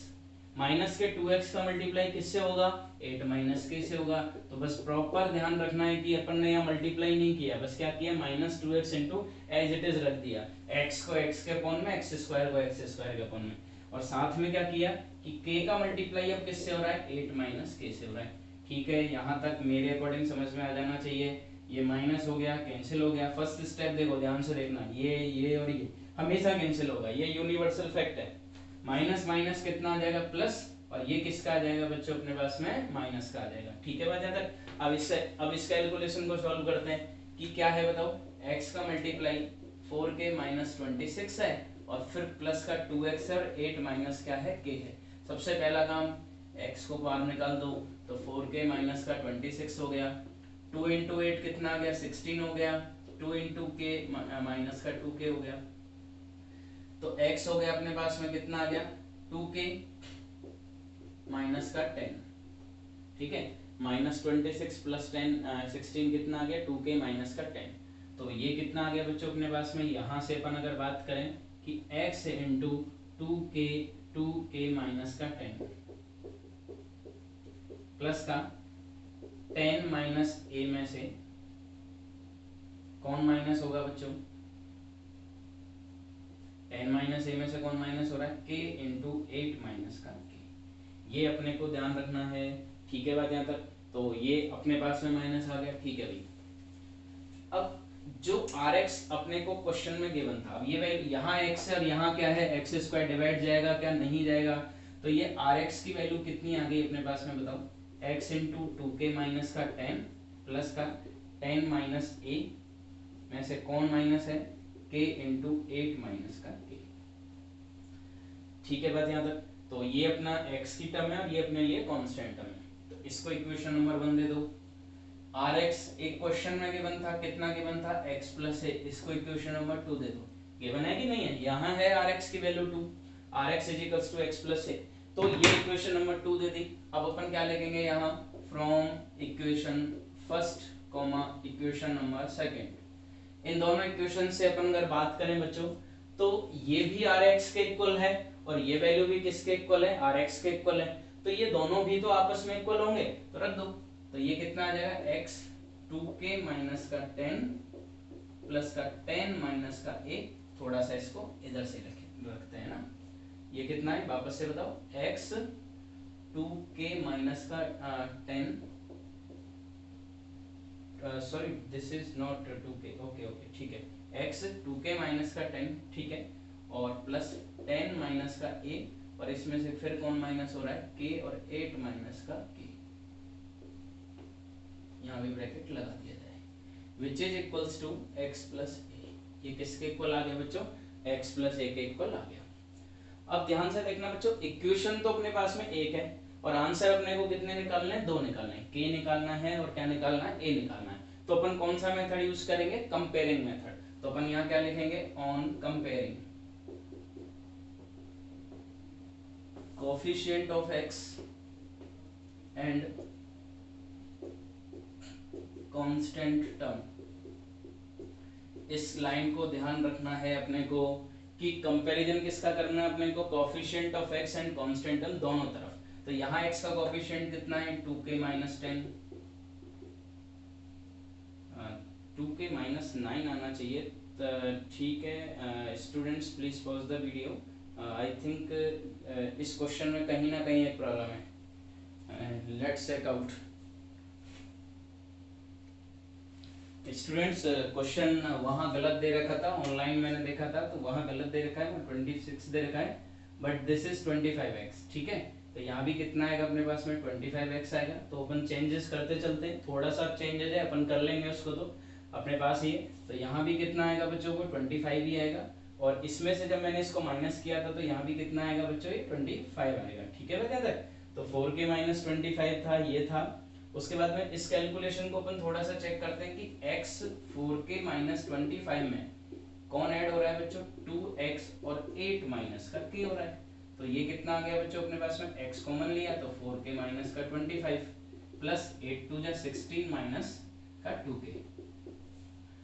माइनस के 2x का मल्टीप्लाई किससे होगा, 8 माइनस के से होगा। तो बस प्रॉपर ध्यान रखना है कि अपन ने यहाँ मल्टीप्लाई नहीं किया, बस क्या किया, minus 2x into as it is रख दिया, x को x के अपॉन में, x स्क्वायर को x स्क्वायर के अपॉन में, और साथ में क्या किया कि k का मल्टीप्लाई अब किससे हो रहा है, 8 माइनस k से हो रहा है। ठीक है, यहाँ तक मेरे अकॉर्डिंग समझ में आ जाना चाहिए। ये माइनस हो गया, कैंसिल हो गया। फर्स्ट स्टेप देखो, ध्यान से देखना, ये और ये हमेशा कैंसिल होगा, ये यूनिवर्सल फैक्ट है। माइनस माइनस कितना आ जाएगा, प्लस, और ये किसका आ जाएगा बच्चों अपने पास में, माइनस का आ जाएगा। ठीक है बात यहाँ तक। अब इस कैलकुलेशन को सॉल्व करते हैं कि क्या है बताओ, x का मल्टीप्लाई 4k माइनस 26 है, और फिर प्लस का 2x और 8 माइनस क्या है, k है। सबसे पहला काम, x को बाहर निकाल दो, तो 4k माइनस का 26 हो गया, 2 इंटू 8 कितना आ गया, 16 हो गया, 2 इंटू के माइनस का 2k हो गया, तो x हो गया अपने पास में कितना आ गया, 2k माइनस का 10। ठीक है, माइनस 26 प्लस 16 कितना आ गया, 2k माइनस का 10। तो ये कितना आ गया बच्चों अपने पास में, यहाँ से अपन अगर बात करें कि x इंटू 2k माइनस का 10 प्लस का 10 माइनस a में से कौन माइनस होगा बच्चों, 10 माइनस a में से कौन माइनस हो रहा है, k इंटू 8 माइनस का k। ये अपने को ध्यान रखना है। ठीक है बात यहाँ तक। तो ये अपने पास में माइनस आ गया। ठीक है भाई, अब जो rx अपने को क्वेश्चन में गिवन था, अब ये वैल्यू यहाँ x है और यहाँ क्या है, x स्क्वायर डिवाइड जाएगा क्या, नहीं जाएगा। तो ये rx की वैल्यू कितनी आ गई अपने पास में बताओ, x इंटू 2k माइनस का 10 प्लस का 10 माइनस a में से कौन माइनस है, k इंटू 8 माइनस का k। ठीक है बात यहाँ तक। तो ये अपना x की टर्म है और ये अपने लिए कांस्टेंट टर्म है। तो इसको इक्वेशन नंबर 1 दे दो। rx एक क्वेश्चन में गिवन था, कितना गिवन था, x प्लस a, इसको इक्वेशन नंबर 2 दे दो। गिवन है कि नहीं है, यहाँ है rx की value 2, rx is equals to x plus a, तो ये इक्वेशन नंबर 2 दे दी। अब अपन क्या लिखेंगे यहाँ, from equation first comma equation number second. इन दोनों इक्वेशन से अपन अगर बात करें बच्चों, तो ये भी rx के इक्वल है और ये वैल्यू भी किसके इक्वल है, rx के इक्वल है। तो ये दोनों भी तो आपस में इक्वल होंगे, तो रख दो। तो ये कितना आ जाएगा, x 2k माइनस का 10 प्लस का 10 माइनस का a, थोड़ा सा इसको इधर से रखते हैं ना, ये कितना है वापस से बताओ, x 2k माइनस का 10, sorry this is not 2k, okay okay ठीक है, x 2k माइनस का 10, ठीक है, और प्लस 10 माइनस का a, और इसमें से फिर कौन माइनस हो रहा है, k, और 8 माइनस का k, यहाँ भी ब्रैकेट लगा दिया जाए, which is equals to x plus a। ये किसके इक्वल आ गया बच्चों, x प्लस a के इक्वल आ गया। अब ध्यान से देखना बच्चों, इक्वेशन तो अपने पास में एक है और आंसर अपने को कितने निकालने हैं, 2 निकालने हैं, k निकालना है और क्या निकालना है, a निकालना है। तो अपन कौन सा मेथड यूज करेंगे, कंपेयरिंग मेथड। तो अपन यहाँ क्या लिखेंगे, on comparing coefficient of x and constant term. इस लाइन को ध्यान रखना है अपने को कि कंपैरिजन किसका करना है अपने को, coefficient of x and constant term दोनों तरफ। तो यहाँ x का कोएफिशिएंट कितना है, 2k माइनस 10, 2k माइनस 9 आना चाहिए। ठीक है students, please pause the video. I think इस क्वेश्चन में कहीं ना कहीं एक प्रॉब्लम है, let's check out. Students question वहाँ गलत दे रखा था, ऑनलाइन मैंने देखा था तो वहाँ गलत दे रखा है, 26 दे रखा है, बट दिस इज 25x। ठीक है, तो यहाँ भी कितना आएगा अपने पास में, 25x आएगा। तो अपन चेंजेस करते चलते हैं, थोड़ा सा चेंजेस है अपन कर लेंगे उसको, तो अपने पास ही है। तो यहाँ भी कितना आएगा बच्चों को, 25 ही आएगा, और इसमें से जब मैंने इसको माइनस किया था तो यहाँ भी कितना आएगा बच्चों, ये 25 आएगा। ठीक है बता तक। तो 4k माइनस 25 था, ये था। उसके बाद में इस कैलकुलेशन को अपन थोड़ा सा चेक करते हैं कि x 4k माइनस 25 में कौन ऐड हो रहा है बच्चों, 2x और 8 माइनस का k हो रहा है। तो ये कितना आ गया बच्चों अपने पास में, x कॉमन लिया तो 4k माइनस का 25, प्लस 8 2 जा 16 माइनस का 2k।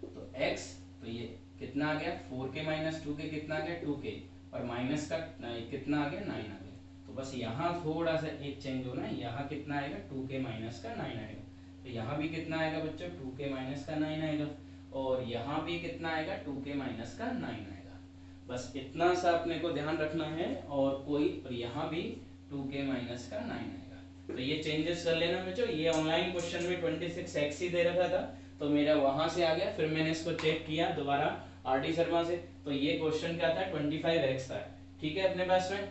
तो x तो ये कितना आ गया 4k माइनस 2k कितना आ गया 2k, और माइनस का कितना आ गया 9 आ गया। तो बस यहाँ थोड़ा सा एक चेंज होना है, यहाँ कितना आएगा 2k माइनस का 9 आएगा। तो यहाँ भी कितना आएगा बच्चों 2k माइनस का 9 आएगा, और यहाँ भी कितना आएगा 2k माइनस का 9 आएगा। बस इतना सा अपने को ध्यान रखना है, और यहाँ भी 2k माइनस का 9 आएगा। तो ये चेंजेस कर लेना बच्चों। ये ऑनलाइन क्वेश्चन में 26x ही दे रखा था, तो मेरा वहां से आ गया, फिर मैंने इसको चेक किया दोबारा आरडी शर्मा से, तो ये क्वेश्चन क्या था 25x था। ठीक है अपने पास में,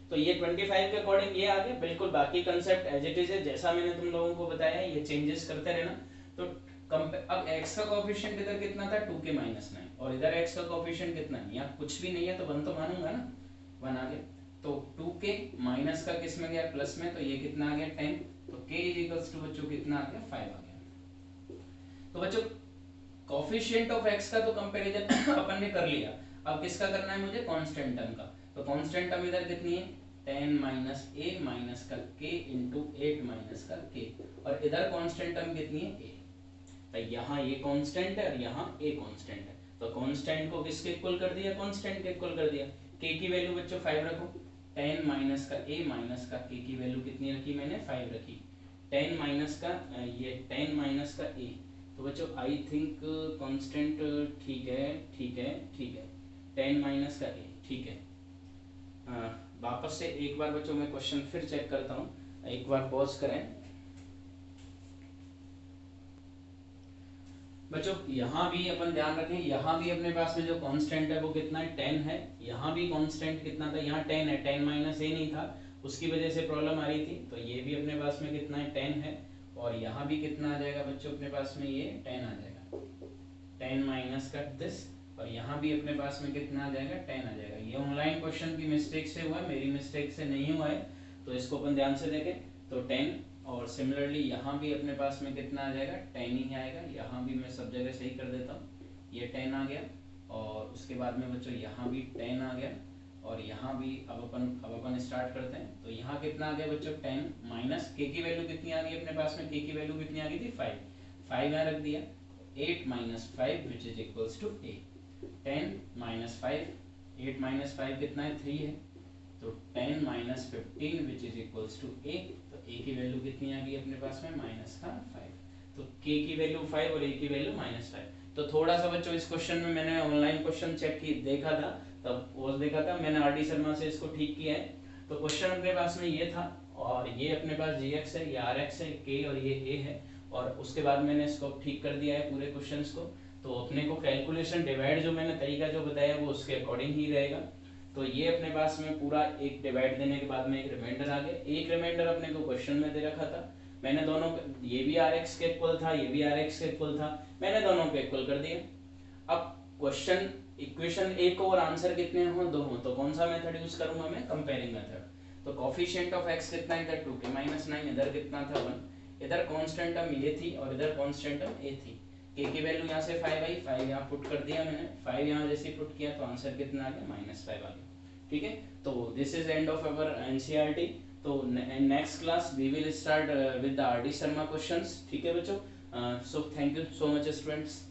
तो ये 25 के अकॉर्डिंग ये आ गया। बिल्कुल बाकी कंसेप्ट एज इट इज है, जैसा मैंने तुम लोगों को बताया, ये चेंजेस करते रहना। तो अब x का कोएफिशिएंट इधर कितना था 2k माइनस 9, और इधर x का कोएफिशिएंट कितना है, यहाँ कुछ भी नहीं है तो 1 तो मानूंगा ना, 1 आ गया। तो 2k माइनस का किस में गया प्लस में, तो ये कितना आ गया 10, तो k इक्वल्स टू बच्चों कितना आ गया 5 आ गया। तो बच्चों कोएफिशिएंट ऑफ x का तो कंपैरिजन अपन ने कर लिया, अब किसका करना है मुझे कांस्टेंट टर्म का। तो कांस्टेंट टर्म इधर कितनी है 10 माइनस a माइनस का k इंटू 8 माइनस का k, और इधर कांस्टेंट टर्म कितनी है a। तो यहाँ ये कांस्टेंट है और यहाँ a कांस्टेंट है, तो कांस्टेंट को किसके इक्वल कर दिया, कांस्टेंट के इक्वल कर दिया। k की वैल्यू बच्चों 5 रखो, 10 माइनस का a माइनस का k की वैल्यू कितनी रखी मैंने 5 रखी, 10 माइनस का ये 10 माइनस का a, तो बच्चों आई थिंक कांस्टेंट ठीक है ठीक है ठीक है, 10 माइनस का a ठीक है। वापस से एक बार बच्चों मैं क्वेश्चन फिर चेक करता हूँ, एक बार पॉज करें बच्चों। यहाँ भी अपन ध्यान रखें, यहाँ भी अपने पास में जो कांस्टेंट है वो कितना है 10 है, यहाँ भी कांस्टेंट कितना था, यहाँ 10 है, 10 माइनस a नहीं था, उसकी वजह से प्रॉब्लम आ रही थी। तो ये भी अपने पास में कितना है 10 है, और यहाँ भी कितना आ जाएगा बच्चों अपने पास में ये 10 आ जाएगा, 10 माइनस का दिस, और यहाँ भी अपने पास में कितना आ जाएगा 10 आ जाएगा। ये ऑनलाइन क्वेश्चन की मिस्टेक से हुआ है, मेरी मिस्टेक से नहीं हुआ है, तो इसको अपन ध्यान से देखें। तो 10, और सिमिलरली यहाँ भी अपने पास में कितना आ जाएगा 10 ही आएगा, यहाँ भी मैं सब जगह सही कर देता हूँ, ये 10 आ गया, और उसके बाद में बच्चों यहाँ भी 10 आ गया, और यहाँ भी अब अपन स्टार्ट करते हैं। तो यहाँ कितना आ गया बच्चों 10 माइनस k की वैल्यू कितनी आ गई अपने पास में, k की वैल्यू कितनी आ गई थी 5 यहाँ रख दिया, 8 minus 5 which is equals to a, 10 minus 5, 8 minus 5 कितना है 3 है, तो 10 minus 15 which is equals to a, तो a की वैल्यू कितनी आ गई अपने पास में माइनस का 5, तो k की वैल्यू 5 और a की वैल्यू माइनस 5। तो थोड़ा सा बच्चों इस क्वेश्चन में मैंने ऑनलाइन क्वेश्चन चेक की देखा था, तब वो देखा था मैंने आरडी शर्मा से इसको ठीक किया है। तो क्वेश्चन अपने पास में ये था, और ये अपने पास gx है, ये rx है, k और ये a है, और उसके बाद मैंने इसको ठीक कर दिया है पूरे क्वेश्चंस को। तो अपने को कैलकुलेशन डिवाइड जो मैंने तरीका जो बताया वो उसके अकॉर्डिंग ही रहेगा। तो ये अपने पास में पूरा एक डिवाइड देने के बाद में एक रिमाइंडर आ गया, एक रिमाइंडर अपने को क्वेश्चन में दे रखा था, मैंने दोनों ये भी rx के इक्वल था, ये भी rx के इक्वल था, मैंने दोनों को इक्वल कर दिया। अब क्वेश्चन इक्वेशन एक और आंसर कितने हो दो हो, तो कौन सा मेथड यूज करूंगा मैं, कंपेयरिंग मेथड। तो कोएफिशिएंट ऑफ x कितना है इधर 2k माइनस 9, इधर कितना था 1, इधर कांस्टेंट टर्म ये थी और इधर कांस्टेंट टर्म a थी, k की वैल्यू यहाँ से 5 आई, 5 यहाँ पुट कर दिया मैंने, 5 यहाँ जैसे पुट किया तो आंसर कितना आ गया -5 आ गया। ठीक है, तो this is end of our NCERT. तो next class we will start with the R D Sharma questions. ठीक है बच्चों, so thank you so much students.